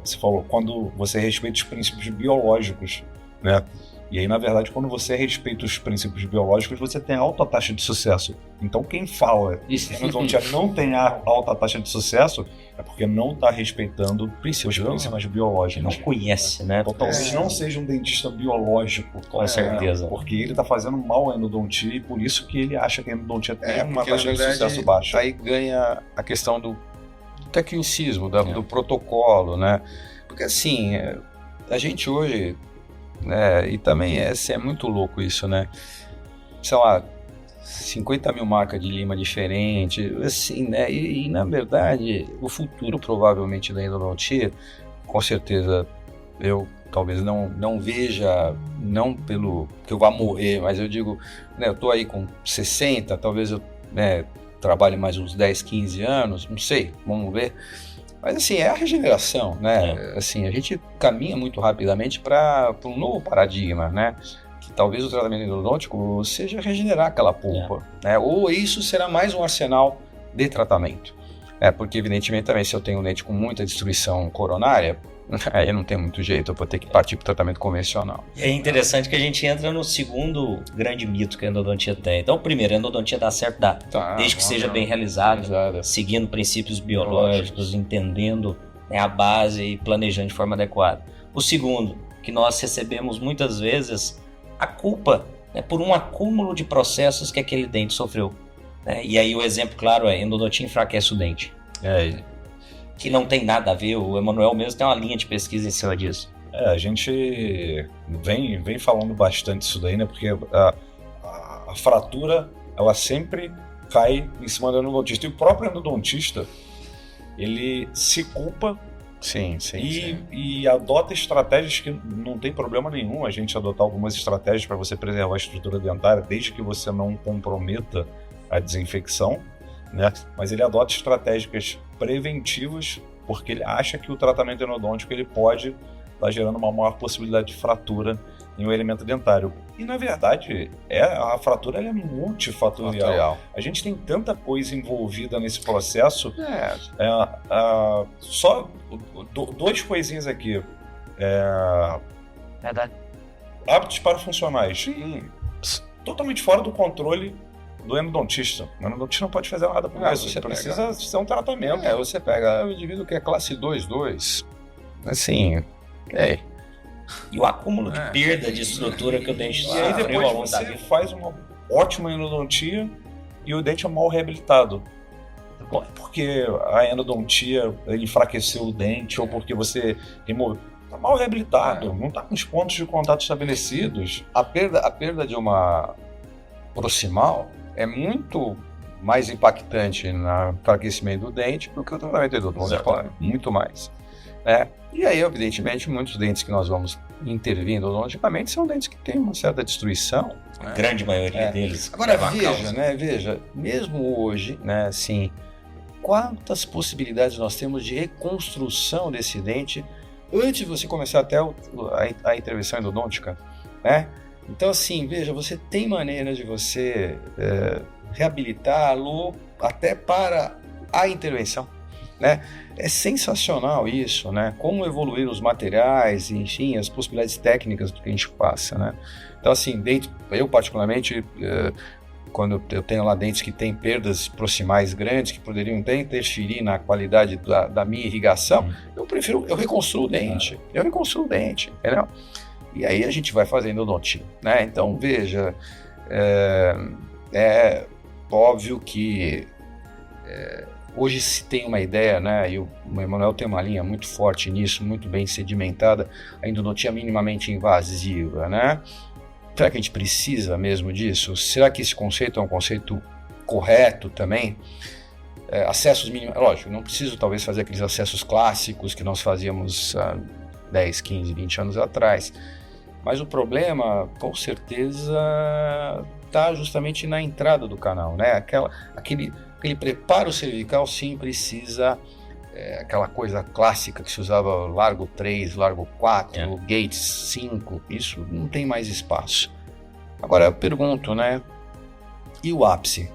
[SPEAKER 3] Você falou, quando você respeita os princípios biológicos, né? E aí, na verdade, quando você respeita os princípios biológicos, você tem alta taxa de sucesso. Então, quem fala que não tem alta taxa de sucesso é porque não está respeitando os princípios biológicos.
[SPEAKER 1] Não conhece, né?
[SPEAKER 3] Então, talvez não seja um dentista biológico.
[SPEAKER 1] Com certeza.
[SPEAKER 3] Porque ele está fazendo mal à endodontia e por isso que ele acha que a endodontia tem uma taxa de sucesso baixa.
[SPEAKER 2] Aí ganha a questão do tecnicismo, do protocolo, né? Porque, assim, a gente hoje... e também é muito louco isso, né? Sei lá, 50 mil marcas de lima diferente, assim, né? E na verdade, o futuro provavelmente da endodontia, com certeza, eu talvez não veja, não pelo que eu vá morrer, mas eu digo, né, eu tô aí com 60, talvez eu trabalhe mais uns 10, 15 anos, não sei, vamos ver. Mas assim, é a regeneração, né? Assim, a gente caminha muito rapidamente para um novo paradigma, né? Que talvez o tratamento endodôntico seja regenerar aquela pulpa, né? Ou isso será mais um arsenal de tratamento. Porque evidentemente também se eu tenho um dente com muita destruição coronária, aí não tem muito jeito, eu vou ter que partir para o tratamento convencional.
[SPEAKER 1] É interessante que a gente entra no segundo grande mito que a endodontia tem. Então, primeiro, a endodontia dá certo, desde que seja bem realizada, seguindo princípios biológicos, entendendo a base e planejando de forma adequada. O segundo, que nós recebemos muitas vezes a culpa por um acúmulo de processos que aquele dente sofreu. E aí o exemplo claro é: endodontia enfraquece o dente. Que não tem nada a ver, o Emanuel mesmo tem uma linha de pesquisa em cima disso.
[SPEAKER 3] A gente vem falando bastante isso daí, né? Porque a fratura, ela sempre cai em cima do endodontista. E o próprio endodontista, ele se culpa e adota estratégias que não tem problema nenhum a gente adotar algumas estratégias para você preservar a estrutura dentária, desde que você não comprometa a desinfecção, né? Mas ele adota estratégias preventivas porque ele acha que o tratamento endodôntico ele pode estar gerando uma maior possibilidade de fratura em um elemento dentário. E na verdade a fratura ela é multifatorial. A gente tem tanta coisa envolvida nesse processo. Só duas coisinhas aqui.
[SPEAKER 1] Verdade.
[SPEAKER 3] Hábitos parafuncionais. totalmente fora do controle do endodontista. O endodontista não pode fazer nada por isso. Você precisa ser um tratamento.
[SPEAKER 2] Você pega o indivíduo que é classe 2, assim,
[SPEAKER 1] E o acúmulo de perda de estrutura que o dente
[SPEAKER 3] E aí depois você faz uma ótima endodontia e o dente é mal reabilitado. Porque a endodontia enfraqueceu o dente ou porque você removeu. Está mal reabilitado, não está com os pontos de contato estabelecidos.
[SPEAKER 2] A perda de uma proximal é muito mais impactante no enfraquecimento do dente do que o tratamento endodôntico, muito mais. E aí, evidentemente, muitos dentes que nós vamos intervir endodonticamente são dentes que têm uma certa destruição.
[SPEAKER 1] A grande maioria deles.
[SPEAKER 2] Agora veja, mesmo hoje, assim, quantas possibilidades nós temos de reconstrução desse dente antes de você começar até a intervenção endodôntica, Então, assim, veja, você tem maneiras de você reabilitá-lo até para a intervenção, É sensacional isso, Como evoluir os materiais, enfim, as possibilidades técnicas do que a gente passa, Então, assim, eu particularmente, quando eu tenho lá dentes que têm perdas proximais grandes, que poderiam até interferir na qualidade da minha irrigação, eu reconstruo o dente, entendeu? E aí a gente vai fazendo odontia, Então, veja, é óbvio que hoje se tem uma ideia, e o Emanuel tem uma linha muito forte nisso, muito bem sedimentada, a endodontia minimamente invasiva, Será que a gente precisa mesmo disso? Será que esse conceito é um conceito correto também? Acessos mínimos, lógico, não preciso talvez fazer aqueles acessos clássicos que nós fazíamos há 10, 15, 20 anos atrás, mas o problema, com certeza, está justamente na entrada do canal, aquele preparo cervical, sim, precisa, aquela coisa clássica que se usava largo 3, largo 4, gates 5, isso não tem mais espaço. Agora eu pergunto, e o ápice?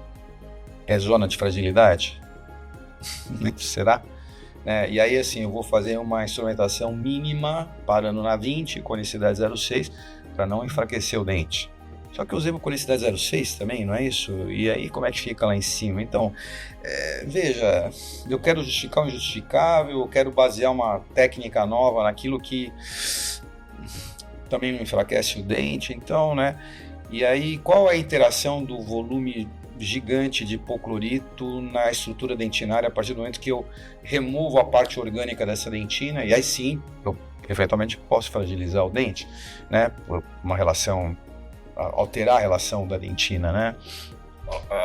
[SPEAKER 2] É zona de fragilidade? Será? E aí, assim, eu vou fazer uma instrumentação mínima, parando na 20, conicidade 0,6, para não enfraquecer o dente. Só que eu usei uma conicidade 0,6 também, não é isso? E aí, como é que fica lá em cima? Então, veja, eu quero justificar o injustificável, eu quero basear uma técnica nova naquilo que também não enfraquece o dente, então, E aí, qual é a interação do volume gigante de hipoclorito na estrutura dentinária a partir do momento que eu removo a parte orgânica dessa dentina, e aí sim, eu eventualmente posso fragilizar o dente, por uma relação, alterar a relação da dentina,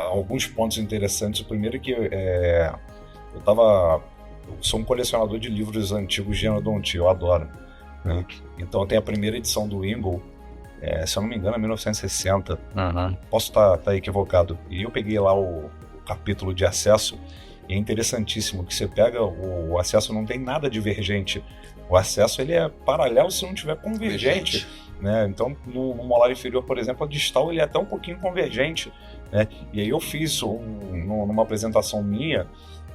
[SPEAKER 3] Alguns pontos interessantes. O primeiro é que eu sou um colecionador de livros antigos de endodontia, eu adoro. Então tem a primeira edição do Ingle, se eu não me engano é 1960, posso estar equivocado, e eu peguei lá o capítulo de acesso, e é interessantíssimo que você pega, o acesso não tem nada divergente, o acesso ele é paralelo se não tiver convergente. Então no molar inferior, por exemplo, a distal ele é até um pouquinho convergente, E aí eu fiz numa apresentação minha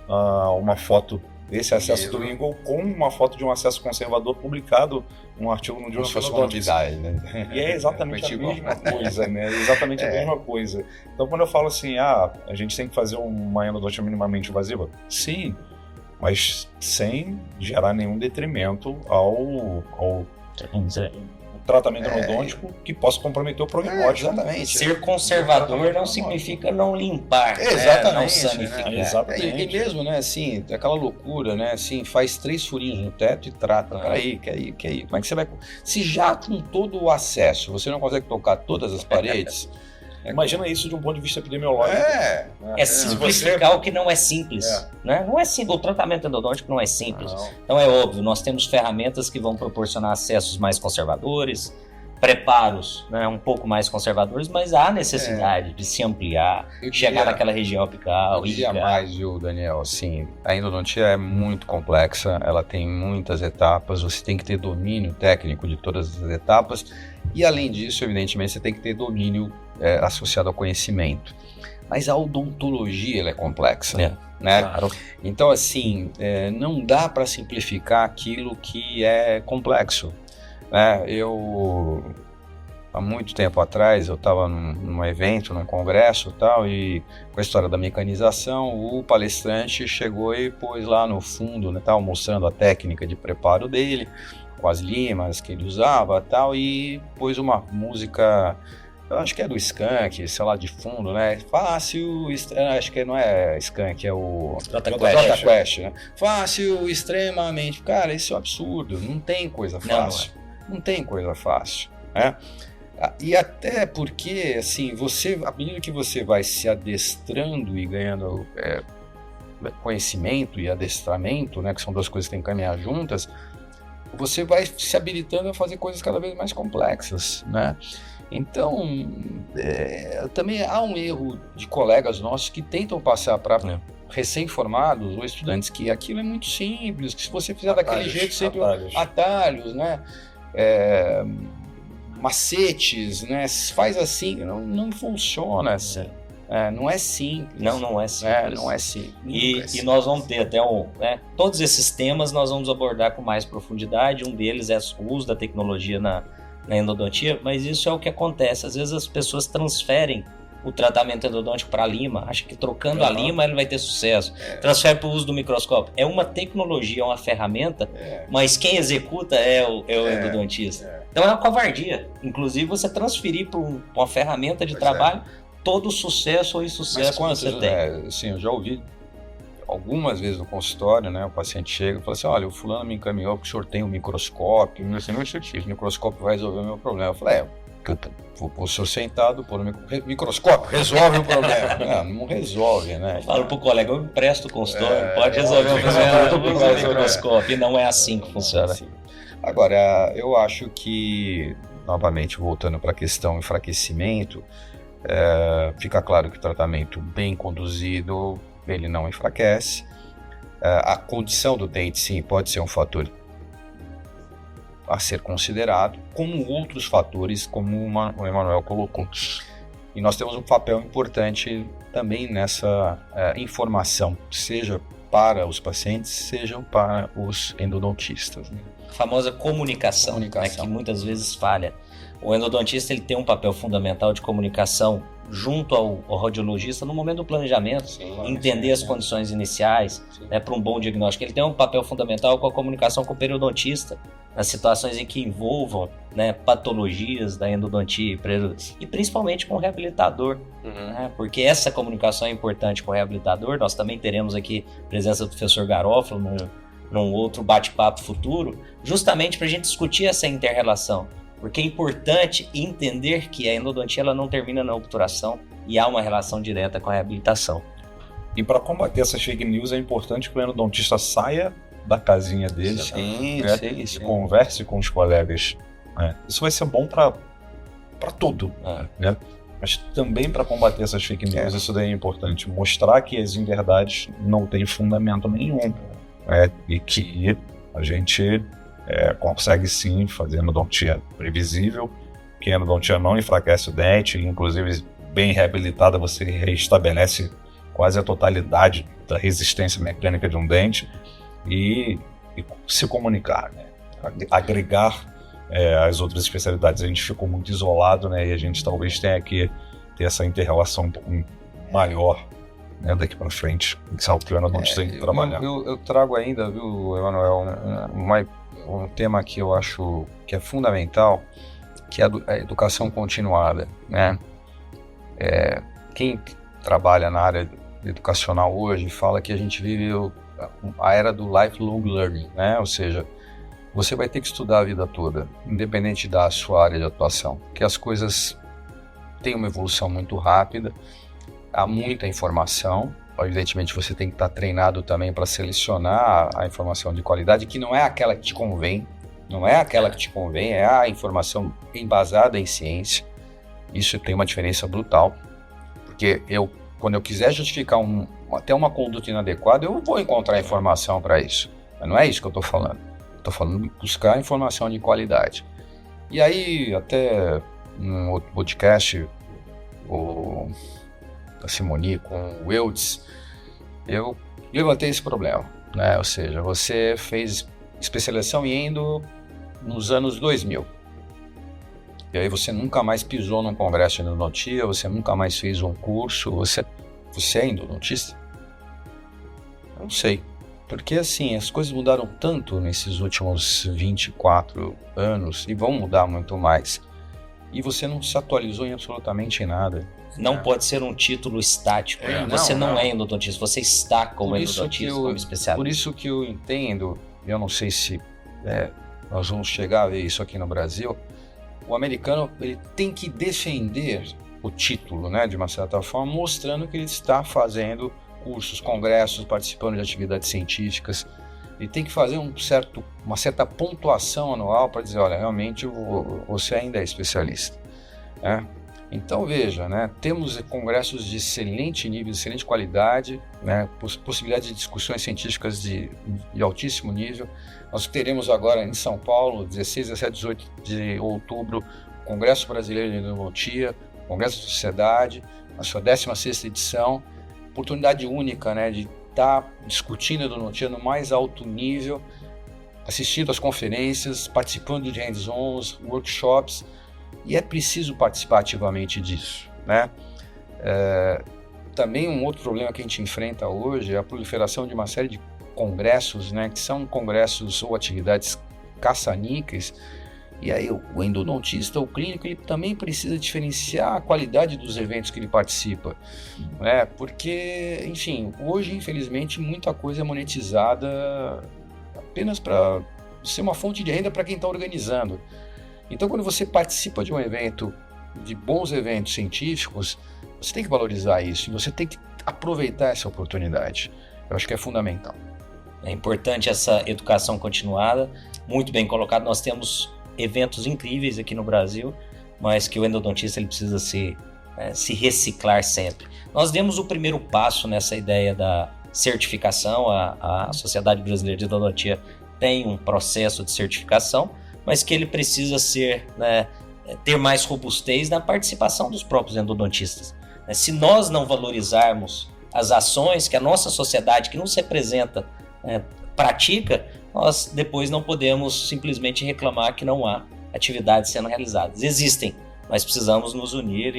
[SPEAKER 3] uma foto desse acesso do Ingle com uma foto de um acesso conservador publicado num artigo no Journal of Odontics. E é exatamente a mesma coisa, Exatamente a mesma coisa. Então quando eu falo assim, a gente tem que fazer uma endodontia minimamente invasiva, sim, mas sem gerar nenhum detrimento ao tratamento endodôntico que possa comprometer o prognóstico.
[SPEAKER 2] Exatamente.
[SPEAKER 1] Ser conservador não significa não limpar, não sanificar.
[SPEAKER 2] Exatamente. E mesmo, assim, aquela loucura, assim, faz 3 furinhos no teto e trata. Peraí, que aí? Como é que você vai... Se já com todo o acesso você não consegue tocar todas as paredes...
[SPEAKER 3] Imagina isso de um ponto de vista epidemiológico.
[SPEAKER 1] Simplificar o que não é simples. Não é simples. O tratamento endodôntico não é simples. Então é óbvio, nós temos ferramentas que vão proporcionar acessos mais conservadores, preparos um pouco mais conservadores, mas há necessidade de se ampliar, chegar naquela região apical.
[SPEAKER 2] Eu diria mais, viu, Daniel? Assim, a endodontia é muito complexa, ela tem muitas etapas, você tem que ter domínio técnico de todas as etapas e, além disso, evidentemente, você tem que ter domínio associado ao conhecimento. Mas a odontologia ela é complexa, Claro. Então, assim, não dá para simplificar aquilo que é complexo. há muito tempo atrás, eu estava num evento, num congresso e tal, e com a história da mecanização, o palestrante chegou e pôs lá no fundo, né, tal, mostrando a técnica de preparo dele, com as limas que ele usava e tal, e pôs uma música, eu acho que é do Skank, sei lá, de fundo, né? Fácil, acho que não é Skank, é o
[SPEAKER 1] Jota
[SPEAKER 2] Quest, né? Fácil, extremamente. Cara, isso é um absurdo, não tem coisa fácil. Não tem coisa fácil, né? E até porque, assim, à medida que você vai se adestrando e ganhando conhecimento e adestramento, né, que são duas coisas que tem que caminhar juntas, você vai se habilitando a fazer coisas cada vez mais complexas, né? Então, também há um erro de colegas nossos que tentam passar para recém-formados ou estudantes que aquilo é muito simples, que se você fizer daquele jeito, sempre atalhos, né? Macetes, né? Faz assim, não funciona assim. Não é simples.
[SPEAKER 1] Não é simples.
[SPEAKER 2] Não é simples.
[SPEAKER 1] E nós vamos ter até todos esses temas nós vamos abordar com mais profundidade. Um deles é o uso da tecnologia na endodontia, mas isso é o que acontece. Às vezes as pessoas transferem o tratamento endodôntico para a lima, acha que trocando a lima ele vai ter sucesso. Transfere para o uso do microscópio. É uma tecnologia, é uma ferramenta, mas quem executa é o endodontista. Então é uma covardia. Inclusive você transferir para uma ferramenta de trabalho todo o sucesso ou insucesso que você tem.
[SPEAKER 2] Assim, eu já ouvi algumas vezes no consultório, né, o paciente chega e fala assim, olha, o fulano me encaminhou porque o senhor tem um microscópio, o microscópio vai resolver o meu problema. Eu falei, vou pôr o senhor sentado, pôr no microscópio, resolve o problema. Não resolve, né?
[SPEAKER 1] Fala pro colega, eu empresto o consultório, pode resolver o problema do microscópio, e não é assim que funciona.
[SPEAKER 2] Agora, eu acho que, novamente, voltando para a questão enfraquecimento, fica claro que o tratamento bem conduzido, ele não enfraquece. A condição do dente, sim, pode ser um fator a ser considerado, como outros fatores, como o Emanuel colocou. E nós temos um papel importante também nessa informação, seja para os pacientes, sejam para os endodontistas. Né?
[SPEAKER 1] A famosa comunicação. Né, que muitas vezes falha. O endodontista ele tem um papel fundamental de comunicação junto ao radiologista no momento do planejamento, entender as condições iniciais, né, para um bom diagnóstico. Ele tem um papel fundamental com a comunicação com o periodontista, nas situações em que envolvam, né, patologias da endodontia e principalmente com o reabilitador, né, porque essa comunicação é importante com o reabilitador. Nós também teremos aqui a presença do professor Garofalo num outro bate-papo futuro, justamente para a gente discutir essa inter-relação. Porque é importante entender que a endodontia ela não termina na obturação e há uma relação direta com a reabilitação.
[SPEAKER 3] E para combater essas fake news é importante que o endodontista saia da casinha dele e converse com os colegas. Isso vai ser bom para tudo, né? Mas também para combater essas fake news, isso daí é importante. Mostrar que as inverdades não têm fundamento nenhum. E que a gente consegue sim fazer endodontia previsível, que a endodontia não enfraquece o dente, inclusive bem reabilitada você reestabelece quase a totalidade da resistência mecânica de um dente e se comunicar, né? Agregar as outras especialidades. A gente ficou muito isolado, né? E a gente talvez tenha que ter essa inter-relação um pouco maior, né, daqui para frente, que é o que o endodontista tem que trabalhar.
[SPEAKER 2] Eu trago ainda, viu, Emanuel, um tema que eu acho que é fundamental, que é a educação continuada, né? Quem trabalha na área educacional hoje fala que a gente vive a era do lifelong learning, né? Ou seja, você vai ter que estudar a vida toda, independente da sua área de atuação, porque as coisas têm uma evolução muito rápida, há muita informação. Evidentemente você tem que estar treinado também para selecionar a informação de qualidade, que não é aquela que te convém, é a informação embasada em ciência. Isso tem uma diferença brutal, porque quando eu quiser justificar até uma conduta inadequada, eu vou encontrar informação para isso, mas não é isso que eu estou falando. Estou falando de buscar informação de qualidade. E aí, até um outro podcast, da Simoni com o Eudes, eu levantei esse problema, né? Ou seja, você fez especialização em endo nos anos 2000. E aí você nunca mais pisou num congresso de endodontia, você nunca mais fez um curso, você é endodontista? Eu não sei. Porque assim, as coisas mudaram tanto nesses últimos 24 anos e vão mudar muito mais. E você não se atualizou em absolutamente nada.
[SPEAKER 1] Não pode ser um título estático. Você não é endodontista, você está como endodontista, como especialista.
[SPEAKER 2] Por isso que eu entendo, eu não sei se nós vamos chegar a ver isso aqui no Brasil, o americano ele tem que defender o título, né, de uma certa forma, mostrando que ele está fazendo cursos, congressos, participando de atividades científicas. Ele tem que fazer uma certa pontuação anual para dizer, olha, realmente você ainda é especialista. Né? Então veja, né, temos congressos de excelente nível, de excelente qualidade, né, possibilidade de discussões científicas de altíssimo nível. Nós teremos agora em São Paulo, 16, 17, 18 de outubro, o Congresso Brasileiro de Endodontia, Congresso da Sociedade, a sua 16ª edição, oportunidade única, né, de estar discutindo endodontia no mais alto nível, assistindo às conferências, participando de hands-ons, workshops, e é preciso participar ativamente disso, né? Também um outro problema que a gente enfrenta hoje é a proliferação de uma série de congressos, né, que são congressos ou atividades caça-níqueis, e aí o endodontista, o clínico, ele também precisa diferenciar a qualidade dos eventos que ele participa, né? Porque, enfim, hoje, infelizmente, muita coisa é monetizada apenas para ser uma fonte de renda para quem está organizando. Então, quando você participa de um evento, de bons eventos científicos, você tem que valorizar isso e você tem que aproveitar essa oportunidade. Eu acho que é fundamental.
[SPEAKER 1] É importante essa educação continuada, muito bem colocado. Nós temos eventos incríveis aqui no Brasil, mas que o endodontista ele precisa se reciclar sempre. Nós demos o primeiro passo nessa ideia da certificação. A Sociedade Brasileira de Endodontia tem um processo de certificação, mas que ele precisa ter mais robustez na participação dos próprios endodontistas. Se nós não valorizarmos as ações que a nossa sociedade, que nos representa, pratica, nós depois não podemos simplesmente reclamar que não há atividades sendo realizadas. Existem, mas precisamos nos unir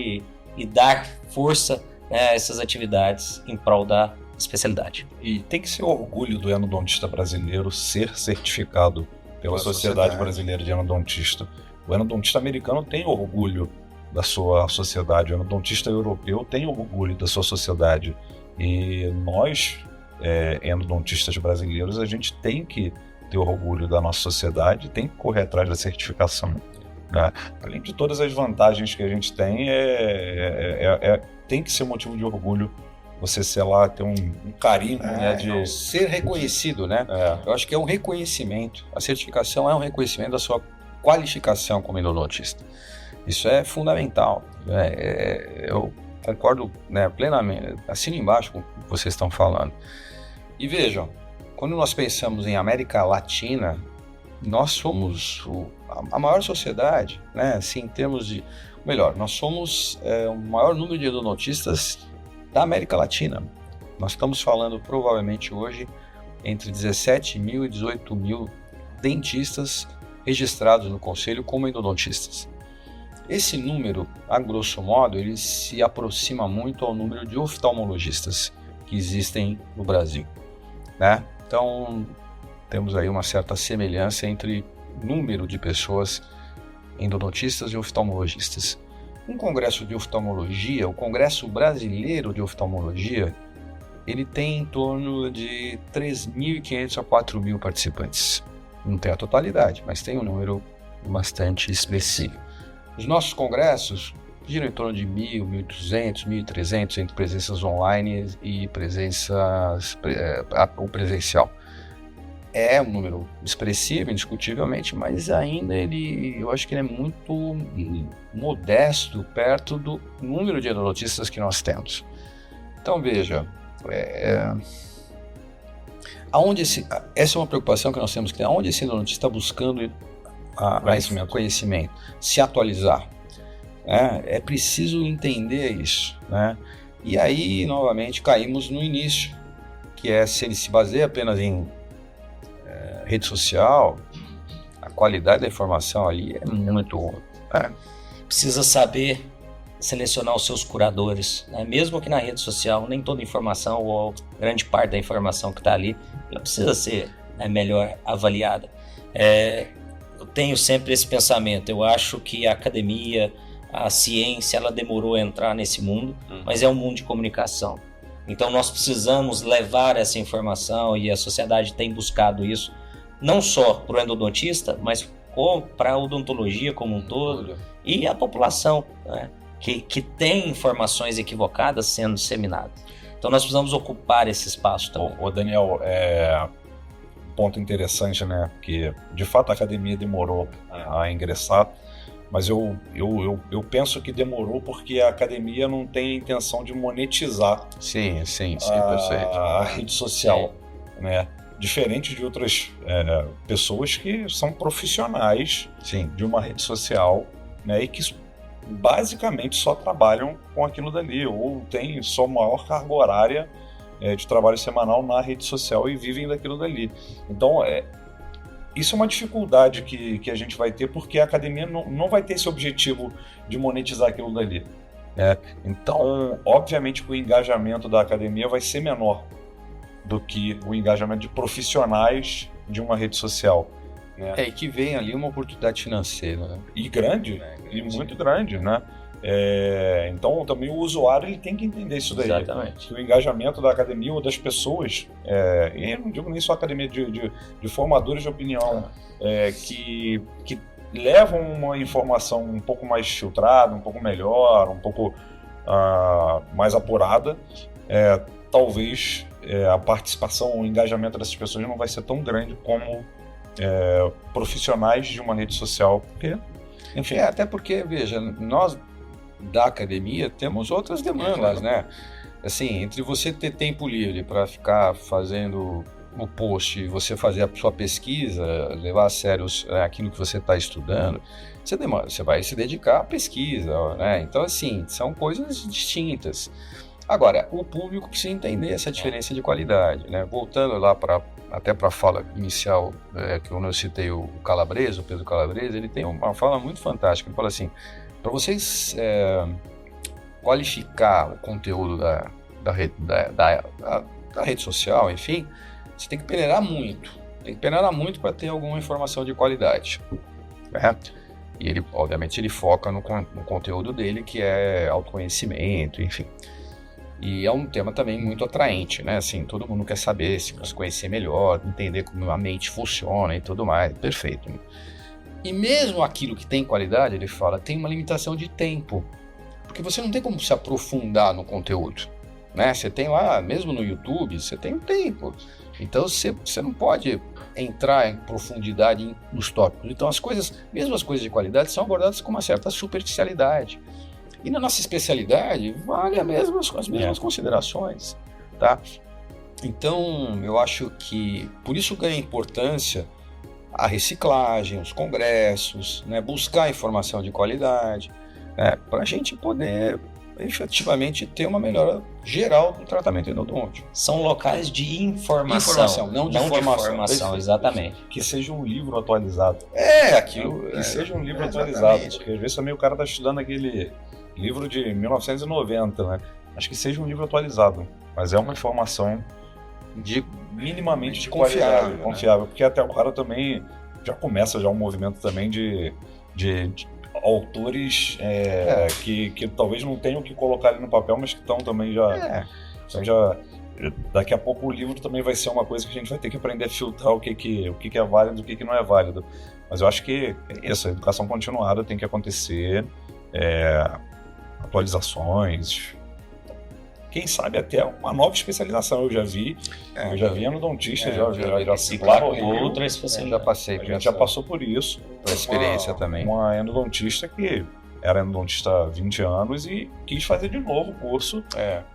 [SPEAKER 1] e dar força a essas atividades em prol da especialidade.
[SPEAKER 3] E tem que ser o orgulho do endodontista brasileiro ser certificado pela Sociedade Brasileira de Endodontista. O endodontista americano tem orgulho da sua sociedade, o endodontista europeu tem orgulho da sua sociedade. E nós, endodontistas brasileiros, a gente tem que ter orgulho da nossa sociedade, tem que correr atrás da certificação. Né? Além de todas as vantagens que a gente tem, tem que ser motivo de orgulho você, sei lá, ter um carinho, né, de
[SPEAKER 2] ser reconhecido, né? Eu acho que é um reconhecimento. A certificação é um reconhecimento da sua qualificação como endodontista. Isso é fundamental. Eu concordo, né, plenamente, assino embaixo com o que vocês estão falando. E vejam, quando nós pensamos em América Latina, nós somos a maior sociedade, né? Assim, em termos de... Melhor, nós somos o maior número de endodontistas da América Latina. Nós estamos falando provavelmente hoje entre 17 mil e 18 mil dentistas registrados no Conselho como endodontistas. Esse número, a grosso modo, ele se aproxima muito ao número de oftalmologistas que existem no Brasil, né? Então, temos aí uma certa semelhança entre número de pessoas endodontistas e oftalmologistas. Um congresso de oftalmologia, o Congresso Brasileiro de Oftalmologia, ele tem em torno de 3.500 a 4.000 participantes. Não tem a totalidade, mas tem um número bastante expressivo. Os nossos congressos giram em torno de 1.000, 1.200, 1.300 entre presenças online e o presencial. É um número expressivo, indiscutivelmente, mas ainda eu acho que ele é muito modesto perto do número de endodontistas que nós temos. Então veja, essa é uma preocupação que nós temos que ter. Aonde esse endodontista está buscando conhecimento, se atualizar? É preciso entender isso, né? E aí, novamente, caímos no início, que é se ele se baseia apenas em rede social, a qualidade da informação ali é muito ruim.
[SPEAKER 1] precisa saber selecionar os seus curadores, né? Mesmo que na rede social, nem toda informação ou grande parte da informação que está ali, ela precisa ser melhor avaliada. Eu tenho sempre esse pensamento, eu acho que a academia, a ciência, ela demorou a entrar nesse mundo, mas é um mundo de comunicação. Então nós precisamos levar essa informação e a sociedade tem buscado isso, não só para o endodontista, mas para a odontologia como um todo e a população, né? Que tem informações equivocadas sendo disseminadas. Então nós precisamos ocupar esse espaço também.
[SPEAKER 3] Ô Daniel, um ponto interessante, né? Que de fato a academia demorou a ingressar, mas eu penso que demorou porque a academia não tem a intenção de monetizar
[SPEAKER 2] Sim, perfeito.
[SPEAKER 3] A rede social, né? Diferente de outras pessoas que são profissionais de uma rede social, né? E que basicamente só trabalham com aquilo dali, ou tem sua maior carga horária de trabalho semanal na rede social e vivem daquilo dali. Então, isso é uma dificuldade que a gente vai ter, porque a academia não vai ter esse objetivo de monetizar aquilo dali. Então, obviamente que o engajamento da academia vai ser menor do que o engajamento de profissionais de uma rede social.
[SPEAKER 2] E que vem ali uma oportunidade financeira, né?
[SPEAKER 3] E grande, e muito grande, né? Então também o usuário ele tem que entender isso daí.
[SPEAKER 1] Exatamente.
[SPEAKER 3] Que o engajamento da academia ou das pessoas, e eu não digo nem só academia de formadores de opinião, que levam uma informação um pouco mais filtrada, um pouco melhor, um pouco mais apurada, talvez a participação, o engajamento dessas pessoas não vai ser tão grande como profissionais de uma rede social, porque, enfim.
[SPEAKER 2] Até porque, veja, nós da academia temos outras demandas, né? Assim, entre você ter tempo livre para ficar fazendo o post e você fazer a sua pesquisa, levar a sério aquilo que você está estudando, você vai se dedicar à pesquisa, né? Então, assim, são coisas distintas. Agora, o público precisa entender essa diferença de qualidade, né? Voltando lá até para a fala inicial, que eu citei o Calabrese, o Pedro Calabrese, ele tem uma fala muito fantástica. Ele fala assim, para vocês qualificar o conteúdo da rede social, enfim, você tem que peneirar muito. Tem que peneirar muito para ter alguma informação de qualidade, né? E ele, obviamente, ele foca no conteúdo dele, que é autoconhecimento, enfim. E é um tema também muito atraente, né? Assim, todo mundo quer saber, se conhecer melhor, entender como a mente funciona e tudo mais. Perfeito. E mesmo aquilo que tem qualidade, ele fala, tem uma limitação de tempo. Porque você não tem como se aprofundar no conteúdo, né? Você tem lá, mesmo no YouTube, você tem um tempo. Então você não pode entrar em profundidade nos tópicos. Então mesmo as coisas de qualidade, são abordadas com uma certa superficialidade. E na nossa especialidade, vale as mesmas considerações, tá? Então, eu acho que por isso ganha importância a reciclagem, os congressos, né? Buscar informação de qualidade, né? Para a gente poder efetivamente ter uma melhora geral do tratamento endodôntico.
[SPEAKER 1] São locais de informação,
[SPEAKER 2] não de
[SPEAKER 1] formação, exatamente.
[SPEAKER 3] Que seja um livro atualizado.
[SPEAKER 2] Que
[SPEAKER 3] seja um livro atualizado, porque às vezes também o cara está estudando aquele livro de 1990, né? Acho que seja um livro atualizado, mas é uma informação minimamente de confiável,
[SPEAKER 2] confiável,
[SPEAKER 3] porque até agora também já começa um movimento também de autores que talvez não tenham que colocar ali no papel, mas que estão também daqui a pouco o livro também vai ser uma coisa que a gente vai ter que aprender a filtrar o que é válido e o que não é válido. Mas eu acho que a educação continuada tem que acontecer, atualizações, quem sabe até uma nova especialização. Eu já vi endodontista, já
[SPEAKER 1] outra especialidade.
[SPEAKER 2] Já passei,
[SPEAKER 3] a gente já passou por isso.
[SPEAKER 2] Por experiência também.
[SPEAKER 3] Uma endodontista que era endodontista há 20 anos e quis fazer de novo o curso.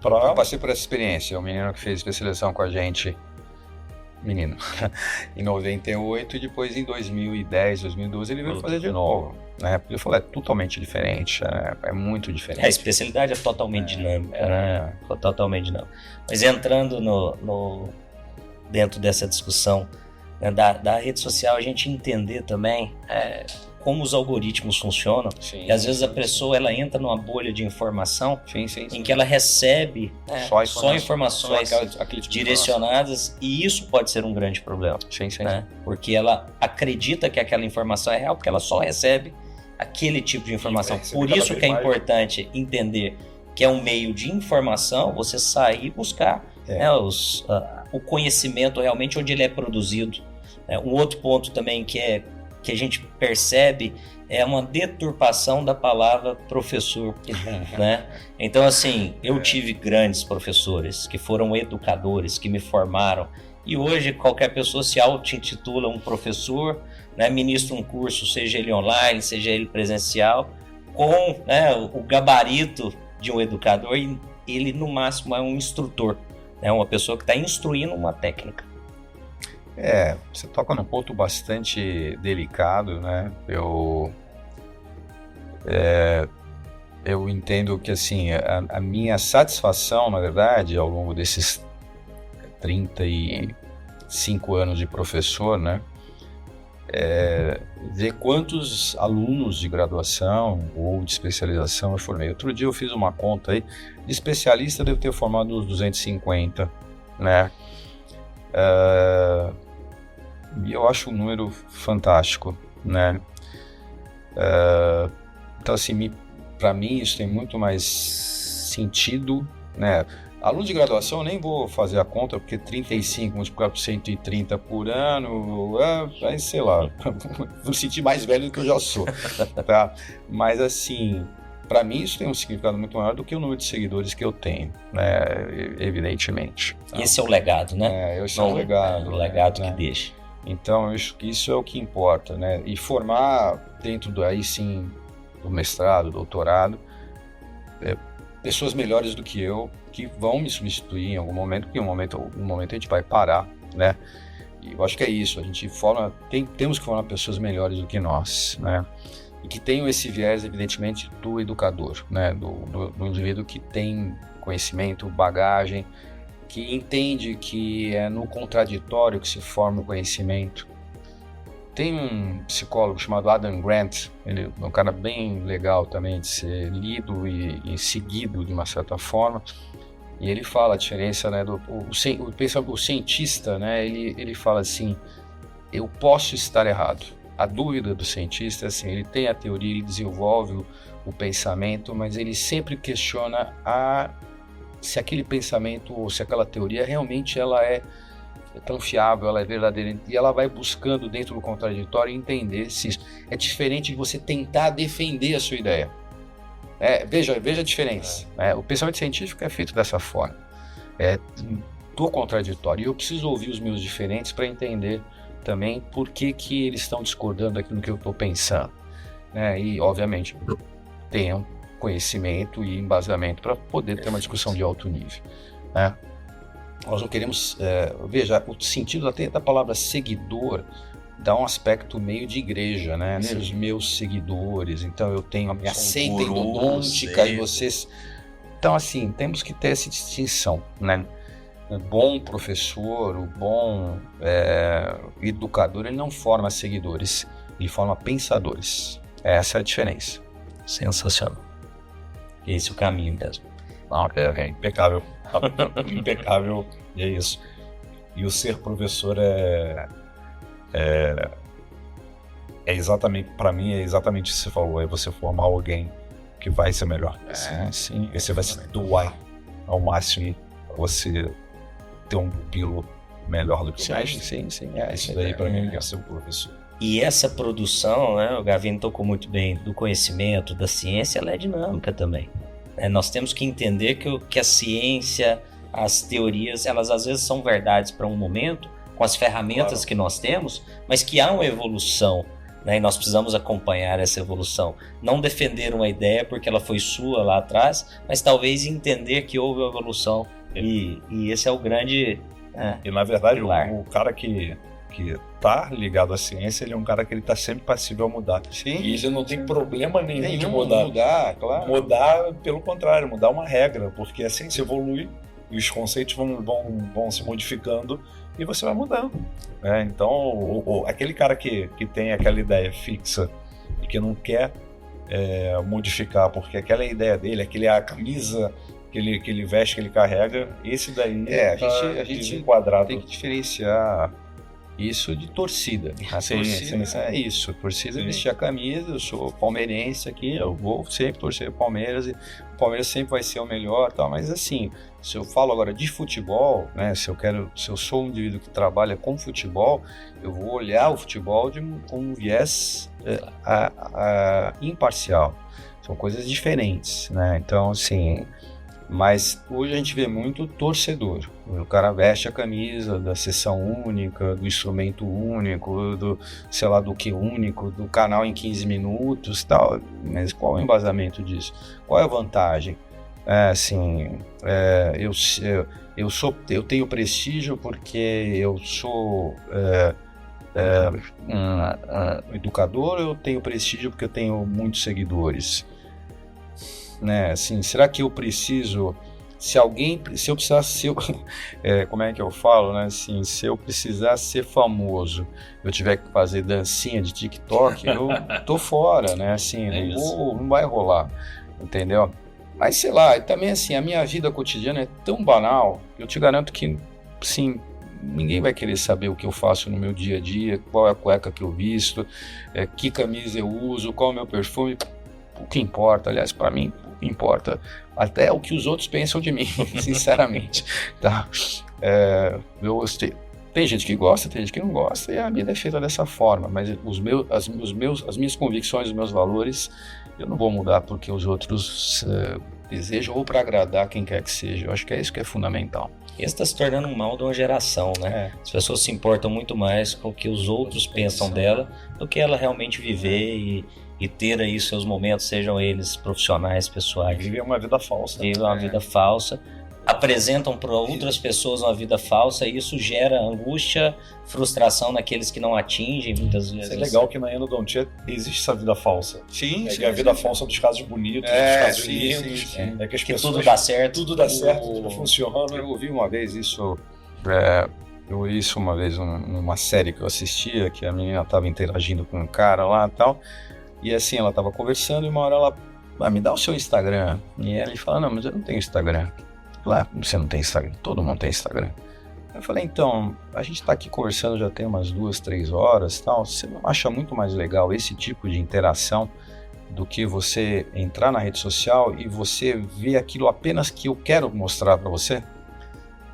[SPEAKER 2] Eu passei por essa experiência. O menino que fez especialização com a gente, em 98, e depois em 2010, 2012 ele veio fazer de novo, né? Porque ele falou, é totalmente diferente, é muito diferente.
[SPEAKER 1] A especialidade é totalmente dinâmica, né? Totalmente dinâmica. Mas entrando dentro dessa discussão, né, da rede social, a gente entender também como os algoritmos funcionam.
[SPEAKER 2] Sim,
[SPEAKER 1] E às vezes a pessoa ela entra numa bolha de informação
[SPEAKER 2] sim.
[SPEAKER 1] em que ela recebe só informações
[SPEAKER 2] aquele tipo
[SPEAKER 1] direcionadas, e isso pode ser um grande problema.
[SPEAKER 2] Sim.
[SPEAKER 1] Né? Porque ela acredita que aquela informação é real, porque ela só recebe aquele tipo de informação. Por isso que é importante entender que é um meio de informação, você sair e buscar o conhecimento realmente onde ele é produzido. Um outro ponto também que a gente percebe é uma deturpação da palavra professor, né? Então, assim, eu tive grandes professores que foram educadores, que me formaram, e hoje qualquer pessoa se auto-intitula um professor, né, ministra um curso, seja ele online, seja ele presencial, com, né, o gabarito de um educador, e ele no máximo é um instrutor, né, uma pessoa que está instruindo uma técnica.
[SPEAKER 2] Você toca num ponto bastante delicado, né? Eu entendo que, assim, a minha satisfação, na verdade, ao longo desses 35 anos de professor, né? Ver quantos alunos de graduação ou de especialização eu formei. Outro dia eu fiz uma conta aí, de especialista eu devo ter formado uns 250, né? E eu acho um número fantástico, né? Então, assim, para mim isso tem muito mais sentido, né? Aluno de graduação, eu nem vou fazer a conta, porque 35 multiplicado por 130 por ano, aí sei lá, vou me sentir mais velho do que eu já sou, tá? Mas, assim, para mim isso tem um significado muito maior do que o número de seguidores que eu tenho, né? Evidentemente. Tá?
[SPEAKER 1] Esse é o legado, né?
[SPEAKER 2] Esse é o legado.
[SPEAKER 1] O legado
[SPEAKER 2] né?
[SPEAKER 1] que deixa.
[SPEAKER 2] Então, eu acho que isso é o que importa, né? E formar dentro aí sim do mestrado, doutorado, pessoas melhores do que eu, que vão me substituir em algum momento, porque em um momento a gente vai parar, né? E eu acho que é isso, a gente temos que formar pessoas melhores do que nós, né? E que tenham esse viés, evidentemente, do educador, né? Do indivíduo que tem conhecimento, bagagem, que entende que é no contraditório que se forma o conhecimento. Tem um psicólogo chamado Adam Grant, ele é um cara bem legal também de ser lido e seguido de uma certa forma, e ele fala a diferença, né, o cientista, né, ele fala assim, eu posso estar errado. A dúvida do cientista é assim, ele tem a teoria, ele desenvolve o pensamento, mas ele sempre questiona se aquele pensamento ou se aquela teoria realmente ela é tão fiável, ela é verdadeira, e ela vai buscando dentro do contraditório entender se isso é diferente de você tentar defender a sua ideia. Veja a diferença. O pensamento científico é feito dessa forma, do contraditório, e eu preciso ouvir os meus diferentes para entender também por que eles estão discordando daquilo que eu estou pensando, né? E obviamente tenham conhecimento e embasamento para poder ter uma discussão de alto nível, né? Nós não queremos... veja, o sentido até da palavra seguidor dá um aspecto meio de igreja, né? Os meus seguidores, então eu tenho a minha seita endodôntica e vocês... Então, assim, temos que ter essa distinção, né? O bom professor, o bom educador, ele não forma seguidores, ele forma pensadores. Essa é a diferença.
[SPEAKER 1] Sensacional. Esse é o caminho mesmo.
[SPEAKER 3] Não, é impecável. Impecável, e é isso. E o ser professor é exatamente, para mim, é exatamente o que você falou, é você formar alguém que vai ser melhor.
[SPEAKER 2] Sim.
[SPEAKER 3] E você vai se doar ao máximo para você ter um pupilo melhor do que o mestre.
[SPEAKER 2] Sim.
[SPEAKER 3] Isso daí para mim é ser um professor.
[SPEAKER 1] E essa produção, né, o Gavino tocou muito bem, do conhecimento, da ciência, ela é dinâmica também. Nós temos que entender que a ciência, as teorias, elas às vezes são verdades para um momento, com as ferramentas que nós temos, mas que há uma evolução, né, e nós precisamos acompanhar essa evolução. Não defender uma ideia porque ela foi sua lá atrás, mas talvez entender que houve uma evolução. E esse é o grande
[SPEAKER 3] E na verdade,
[SPEAKER 1] pilar.
[SPEAKER 3] o cara que tá ligado à ciência, ele é um cara que ele tá sempre passível a mudar.
[SPEAKER 2] Sim.
[SPEAKER 3] E ele não tem problema nenhum de
[SPEAKER 2] mudar, claro.
[SPEAKER 3] Mudar, pelo contrário, mudar uma regra, porque a ciência evolui e os conceitos vão se modificando e você vai mudando. Então, aquele cara que tem aquela ideia fixa porque não quer modificar, porque aquela é a ideia dele, a camisa que ele veste, que ele carrega, esse daí
[SPEAKER 2] a gente
[SPEAKER 3] desenquadrado.
[SPEAKER 2] Tem que diferenciar isso de torcida. A torcida
[SPEAKER 3] sim.
[SPEAKER 2] é isso. Torcida é vestir a camisa, eu sou palmeirense aqui, eu vou sempre torcer o Palmeiras, e o Palmeiras sempre vai ser o melhor, tal, mas assim, se eu falo agora de futebol, né, se eu sou um indivíduo que trabalha com futebol, eu vou olhar o futebol com um viés imparcial. São coisas diferentes, né? Então, assim, mas hoje a gente vê muito torcedor. O cara veste a camisa da sessão única, do instrumento único, do, sei lá, do que único, do canal em 15 minutos, tal. Mas qual é o embasamento disso? Qual é a vantagem? Eu tenho prestígio porque eu sou um educador, eu tenho prestígio porque eu tenho muitos seguidores. Né? Assim, será que eu preciso, como é que eu falo, né? Assim, se eu precisar ser famoso, eu tiver que fazer dancinha de TikTok, eu tô fora, né? Assim, não vai rolar, entendeu? Mas sei lá, também assim, a minha vida cotidiana é tão banal, que eu te garanto que, sim, ninguém vai querer saber o que eu faço no meu dia a dia, qual é a cueca que eu visto, que camisa eu uso, qual é o meu perfume. O que importa, aliás, para mim, o que importa até o que os outros pensam de mim, sinceramente, tá? Eu gostei. Tem gente que gosta, tem gente que não gosta, e a vida é feita dessa forma, mas as minhas convicções, os meus valores, eu não vou mudar porque os outros desejam, ou para agradar quem quer que seja. Eu acho que é isso que é fundamental.
[SPEAKER 1] Isso está se tornando um mal de uma geração, né? As pessoas se importam muito mais com o que os outros pensam dela do que ela realmente viver e ter aí seus momentos, sejam eles profissionais, pessoais.
[SPEAKER 3] Vivem uma vida falsa.
[SPEAKER 1] Vivem uma vida falsa. Apresentam para outras pessoas uma vida falsa e isso gera angústia, frustração naqueles que não atingem muitas vezes.
[SPEAKER 3] Isso é legal que na endodontia existe essa vida falsa.
[SPEAKER 2] Sim,
[SPEAKER 3] a vida falsa dos casos bonitos, dos casos lindos.
[SPEAKER 2] Sim.
[SPEAKER 3] É que as pessoas,
[SPEAKER 1] tudo dá certo.
[SPEAKER 3] Tudo dá certo, tudo funciona.
[SPEAKER 2] Eu ouvi uma vez isso... numa série que eu assistia, que a menina estava interagindo com um cara lá e tal, e assim, ela estava conversando e uma hora ela, me dá o seu Instagram. E ele fala, não, mas eu não tenho Instagram. Lá, você não tem Instagram? Todo mundo tem Instagram. Eu falei, então, a gente está aqui conversando já tem umas 2-3 horas e tal, você não acha muito mais legal esse tipo de interação do que você entrar na rede social e você ver aquilo apenas que eu quero mostrar para você?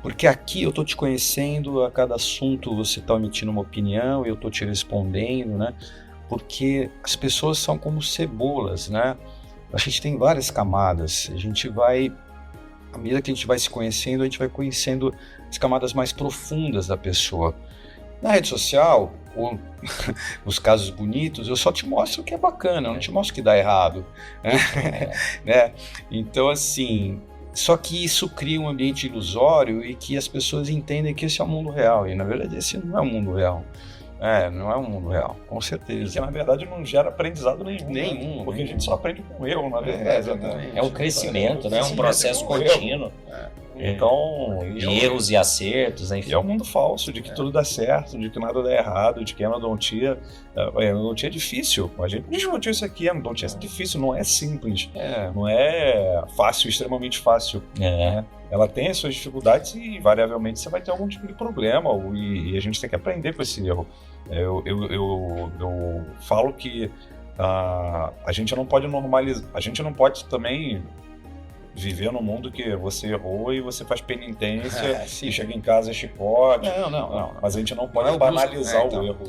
[SPEAKER 2] Porque aqui eu tô te conhecendo, a cada assunto você tá emitindo uma opinião e eu tô te respondendo, né? Porque as pessoas são como cebolas, né? A gente tem várias camadas, à medida que a gente vai se conhecendo, a gente vai conhecendo as camadas mais profundas da pessoa. Na rede social, ou nos casos bonitos, eu só te mostro o que é bacana, eu não te mostro o que dá errado. Né? Então, assim... Só que isso cria um ambiente ilusório e que as pessoas entendem que esse é o mundo real. E, na verdade, esse não é o mundo real. Não é um mundo real, com certeza.
[SPEAKER 3] Que, na verdade, não gera aprendizado nenhum. Porque a gente só aprende com erro, na verdade.
[SPEAKER 1] É um crescimento, né? É um processo contínuo. Então, de erros e acertos, enfim.
[SPEAKER 3] E é um mundo falso, de que tudo dá certo, de que nada dá errado, de que a endodontia é difícil. A gente discutiu isso aqui, a endodontia é difícil, não é simples. Não é fácil, extremamente fácil. Ela tem as suas dificuldades e, invariavelmente, você vai ter algum tipo de problema e a gente tem que aprender com esse erro. Eu falo que a gente não pode normalizar, a gente não pode também viver num mundo que você errou e você faz penitência e chega em casa e chicote.
[SPEAKER 2] Não.
[SPEAKER 3] Mas a gente não pode banalizar o erro.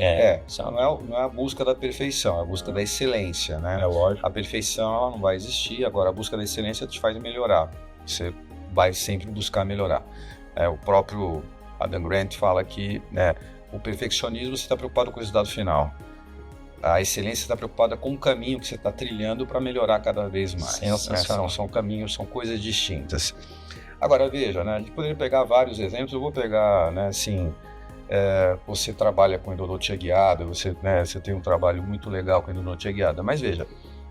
[SPEAKER 2] Não é a busca da perfeição, é a busca da excelência, né?
[SPEAKER 3] É lógico.
[SPEAKER 2] A perfeição ela não vai existir, agora a busca da excelência te faz melhorar. Você vai sempre buscar melhorar. O próprio Adam Grant fala que o perfeccionismo você está preocupado com o resultado final. A excelência está preocupada com o caminho que você está trilhando para melhorar cada vez mais. São caminhos, são coisas distintas. Agora veja, né, a gente poderia pegar vários exemplos, eu vou pegar, né, assim, você trabalha com endodontia guiada, você tem um trabalho muito legal com endodontia guiada, mas veja,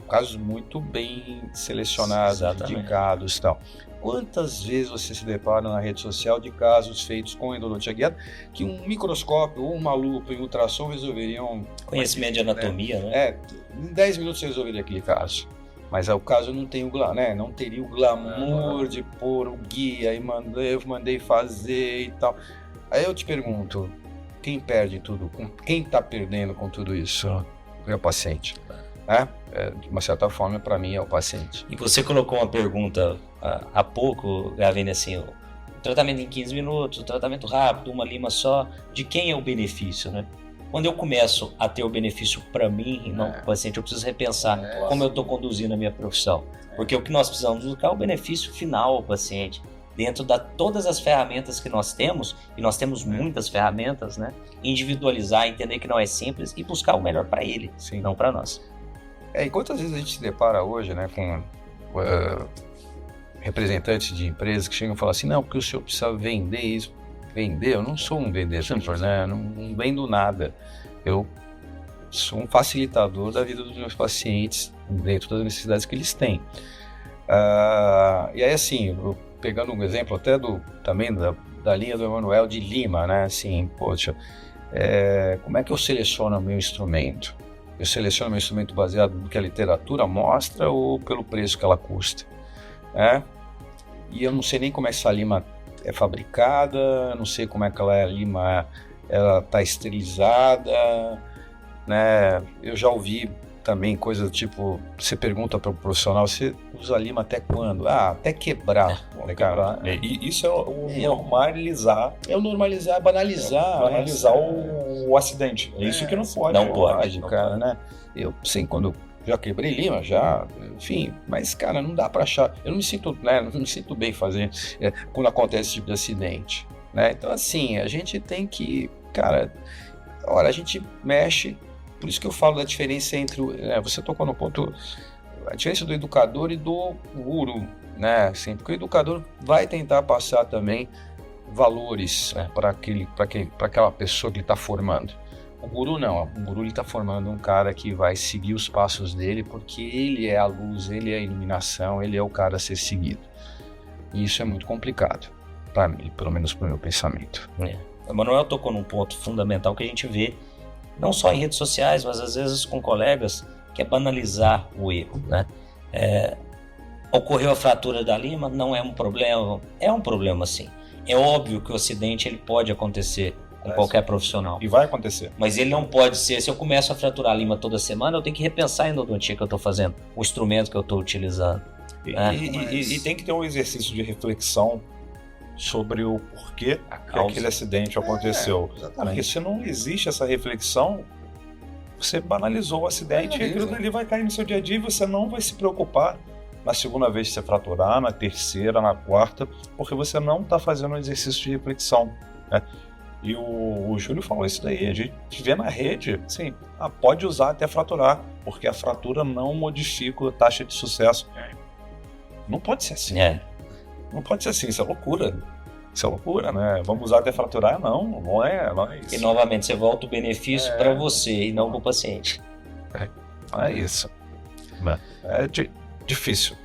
[SPEAKER 2] casos muito bem selecionados, indicados e tal. Quantas vezes você se depara na rede social de casos feitos com endodontia guiada que um microscópio ou uma lupa em ultrassom resolveriam...
[SPEAKER 1] Conhecimento de anatomia, né?
[SPEAKER 2] Em 10 minutos você resolveria aquele caso. Mas o caso não tem não teria o glamour de pôr o guia e eu mandei fazer e tal. Aí eu te pergunto, quem perde tudo? Quem está perdendo com tudo isso? É o paciente. De uma certa forma, para mim, é o paciente.
[SPEAKER 1] E você colocou uma pergunta há pouco, Gavini, assim, o tratamento em 15 minutos, o tratamento rápido, uma lima só, de quem é o benefício, né? Quando eu começo a ter o benefício para mim e não para o paciente, eu preciso repensar como eu estou conduzindo a minha profissão. Porque o que nós precisamos buscar é o benefício final ao paciente, dentro de todas as ferramentas que nós temos, e nós temos muitas ferramentas, né? Individualizar, entender que não é simples e buscar o melhor para ele, não para nós.
[SPEAKER 2] E quantas vezes a gente se depara hoje, né, com representantes de empresas que chegam e falam assim, não, porque o senhor precisa vender isso. Vender? Eu não sou um vendedor, né? Não vendo nada. Eu sou um facilitador da vida dos meus pacientes dentro das necessidades que eles têm. E aí, assim, pegando um exemplo até também da linha do Emanuel de Lima, né? Assim, poxa, como é que eu seleciono o meu instrumento? Eu seleciono o meu instrumento baseado no que a literatura mostra ou pelo preço que ela custa? E eu não sei nem como essa lima é fabricada, não sei como é que a lima ela está esterilizada, né? Eu já ouvi também coisa do tipo, você pergunta para o profissional, você usa lima até quando? Até quebrar.
[SPEAKER 3] Isso é o normalizar.
[SPEAKER 2] É o normalizar, banalizar
[SPEAKER 3] o acidente. É isso que não pode.
[SPEAKER 1] Não pode,
[SPEAKER 2] cara, né? Eu, sim, quando já quebrei lima, enfim, mas, cara, não dá para achar. Eu não me sinto bem fazer quando acontece esse tipo de acidente, né? Então, assim, a gente tem que, cara, a gente mexe. Por isso que eu falo da diferença entre, você tocou no ponto, a diferença do educador e do guru, né? Assim, porque o educador vai tentar passar também valores para aquela pessoa que ele está formando. O guru não, o guru está formando um cara que vai seguir os passos dele porque ele é a luz, ele é a iluminação, ele é o cara a ser seguido. E isso é muito complicado, para mim, pelo menos para o meu pensamento.
[SPEAKER 1] O Emanuel tocou num ponto fundamental que a gente vê, não só em redes sociais, mas às vezes com colegas, que é banalizar o erro, né? Ocorreu a fratura da lima, não é um problema, é um problema sim. É óbvio que o acidente ele pode acontecer com qualquer profissional.
[SPEAKER 3] E vai acontecer.
[SPEAKER 1] Mas ele não pode ser, se eu começo a fraturar a lima toda semana, eu tenho que repensar a endodontia que eu estou fazendo, o instrumento que eu estou utilizando.
[SPEAKER 3] E tem que ter um exercício de reflexão sobre o porquê que aquele acidente aconteceu. Porque se não existe essa reflexão, você banalizou o acidente e aquilo ali vai cair no seu dia a dia e você não vai se preocupar na segunda vez que você fraturar, na terceira, na quarta, porque você não está fazendo um exercício de reflexão, né? E o Júlio falou isso daí, a gente vê na rede, sim, pode usar até fraturar, porque a fratura não modifica a taxa de sucesso. Não pode ser assim. Não pode ser assim, isso é loucura. Isso é loucura, né? Vamos usar até fraturar? Não é isso.
[SPEAKER 1] E novamente, você volta o benefício para você e não para o paciente.
[SPEAKER 3] É isso. É difícil.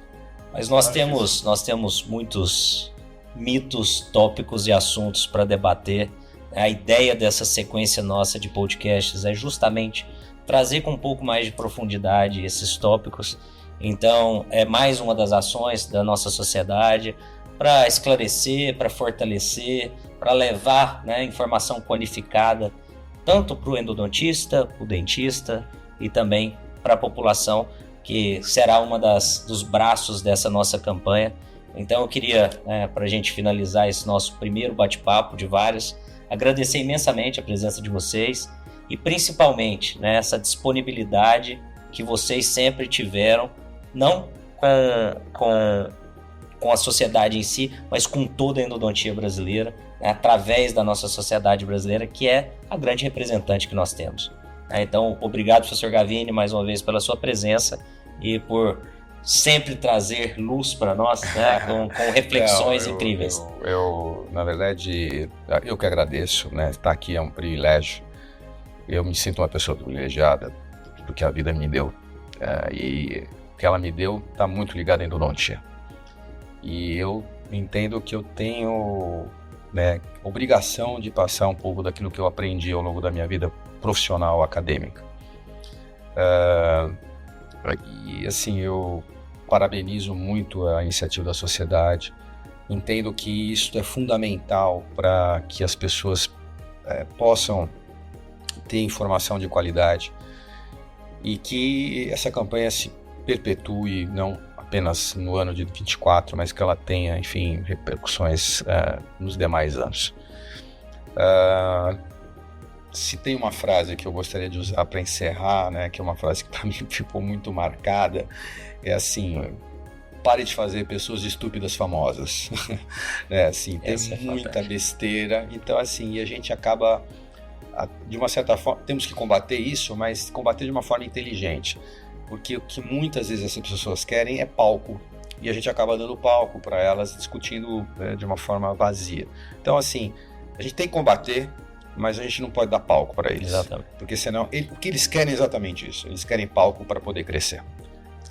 [SPEAKER 1] Mas nós temos muitos mitos, tópicos e assuntos para debater. A ideia dessa sequência nossa de podcasts é justamente trazer com um pouco mais de profundidade esses tópicos. Então, é mais uma das ações da nossa sociedade para esclarecer, para fortalecer, para levar, né, informação qualificada tanto para o endodontista, o dentista e também para a população, que será uma dos braços dessa nossa campanha. Então eu queria, para a gente finalizar esse nosso primeiro bate-papo de vários, agradecer imensamente a presença de vocês e principalmente, né, essa disponibilidade que vocês sempre tiveram, não com a sociedade em si, mas com toda a endodontia brasileira, né, através da nossa sociedade brasileira, que é a grande representante que nós temos. Então, obrigado, professor Gavini, mais uma vez pela sua presença e por sempre trazer luz para nós, né, com reflexões incríveis.
[SPEAKER 2] Na verdade, eu que agradeço, né? Estar aqui é um privilégio. Eu me sinto uma pessoa privilegiada do que a vida me deu. E que ela me deu está muito ligado à endodontia. E eu entendo que eu tenho, né, obrigação de passar um pouco daquilo que eu aprendi ao longo da minha vida profissional, acadêmica. E assim, eu parabenizo muito a iniciativa da sociedade. Entendo que isso é fundamental para que as pessoas possam ter informação de qualidade e que essa campanha se perpetue não apenas no ano de 24, mas que ela tenha, enfim, repercussões nos demais anos. Se tem uma frase que eu gostaria de usar para encerrar, né, que é uma frase que para mim ficou muito marcada, é assim: pare de fazer pessoas estúpidas famosas. Assim, tem muita besteira. Então, assim, a gente acaba, de uma certa forma, temos que combater isso, mas combater de uma forma inteligente. Porque o que muitas vezes essas pessoas querem é palco. E a gente acaba dando palco para elas, discutindo, né, de uma forma vazia. Então, assim, a gente tem que combater, mas a gente não pode dar palco para eles.
[SPEAKER 1] Exatamente.
[SPEAKER 2] Porque senão, o que eles querem é exatamente isso. Eles querem palco para poder crescer.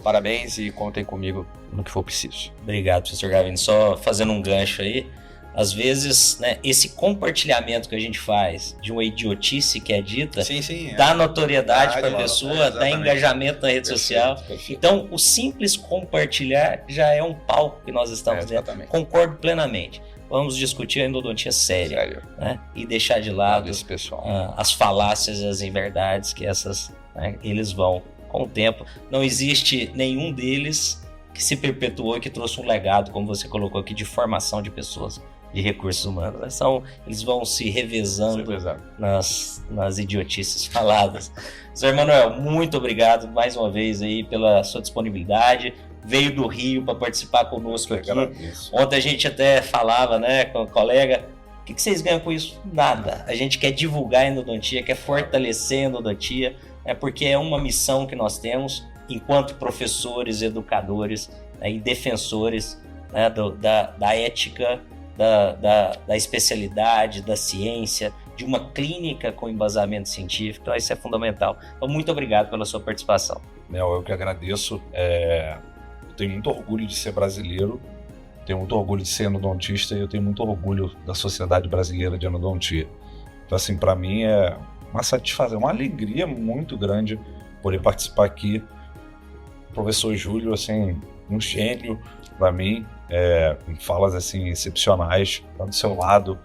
[SPEAKER 2] Parabéns e contem comigo no que for preciso.
[SPEAKER 1] Obrigado, professor Gavino. Só fazendo um gancho aí, às vezes, né, esse compartilhamento que a gente faz de uma idiotice que é dita, dá notoriedade para a pessoa, dá engajamento na rede social. Perfeito. Então, o simples compartilhar já é um palco que nós estamos dentro. Concordo plenamente. Vamos discutir a endodontia séria, né, e deixar de lado as falácias e as inverdades que essas, né, eles vão com o tempo. Não existe nenhum deles que se perpetuou e que trouxe um legado, como você colocou aqui, de formação de pessoas, de recursos humanos. Eles vão se revezando nas idiotices faladas. Sr. Manuel, muito obrigado mais uma vez aí pela sua disponibilidade. Veio do Rio para participar conosco aqui. Ontem a gente até falava, né, com o colega, o que vocês ganham com isso? Nada. A gente quer divulgar a endodontia, quer fortalecer a endodontia, porque é uma missão que nós temos enquanto professores, educadores, né, e defensores, né, da ética, da especialidade, da ciência, de uma clínica com embasamento científico. Então isso é fundamental. Então, muito obrigado pela sua participação.
[SPEAKER 3] Nel, eu que agradeço. Eu tenho muito orgulho de ser brasileiro, tenho muito orgulho de ser endodontista e eu tenho muito orgulho da Sociedade Brasileira de Endodontia. Então, assim, para mim é uma satisfação, uma alegria muito grande poder participar aqui. O professor Júlio, assim, um gênio para mim, em falas assim excepcionais, tá do seu lado,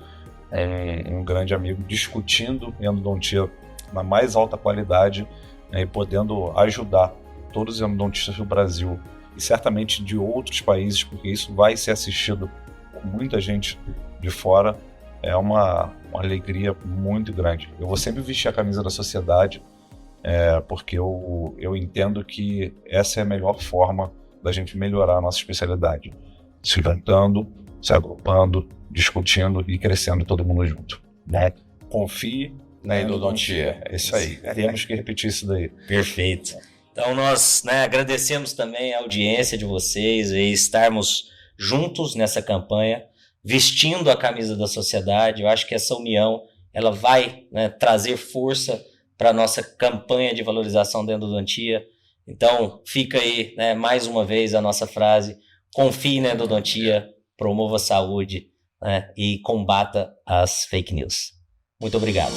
[SPEAKER 3] um grande amigo, discutindo endodontia na mais alta qualidade, e podendo ajudar todos os endodontistas do Brasil e certamente de outros países, porque isso vai ser assistido por muita gente de fora. É uma alegria muito grande. Eu vou sempre vestir a camisa da sociedade, porque eu entendo que essa é a melhor forma da gente melhorar a nossa especialidade. Se juntando, se agrupando, discutindo e crescendo todo mundo junto. Né? Confie na endodontia. É isso aí. Temos que repetir isso daí.
[SPEAKER 1] Perfeito. Então nós, né, agradecemos também a audiência de vocês e estarmos juntos nessa campanha, vestindo a camisa da sociedade. Eu acho que essa união ela vai, né, trazer força para a nossa campanha de valorização da endodontia. Então fica aí, né, mais uma vez a nossa frase: confie na endodontia, promova a saúde, né, e combata as fake news. Muito obrigado.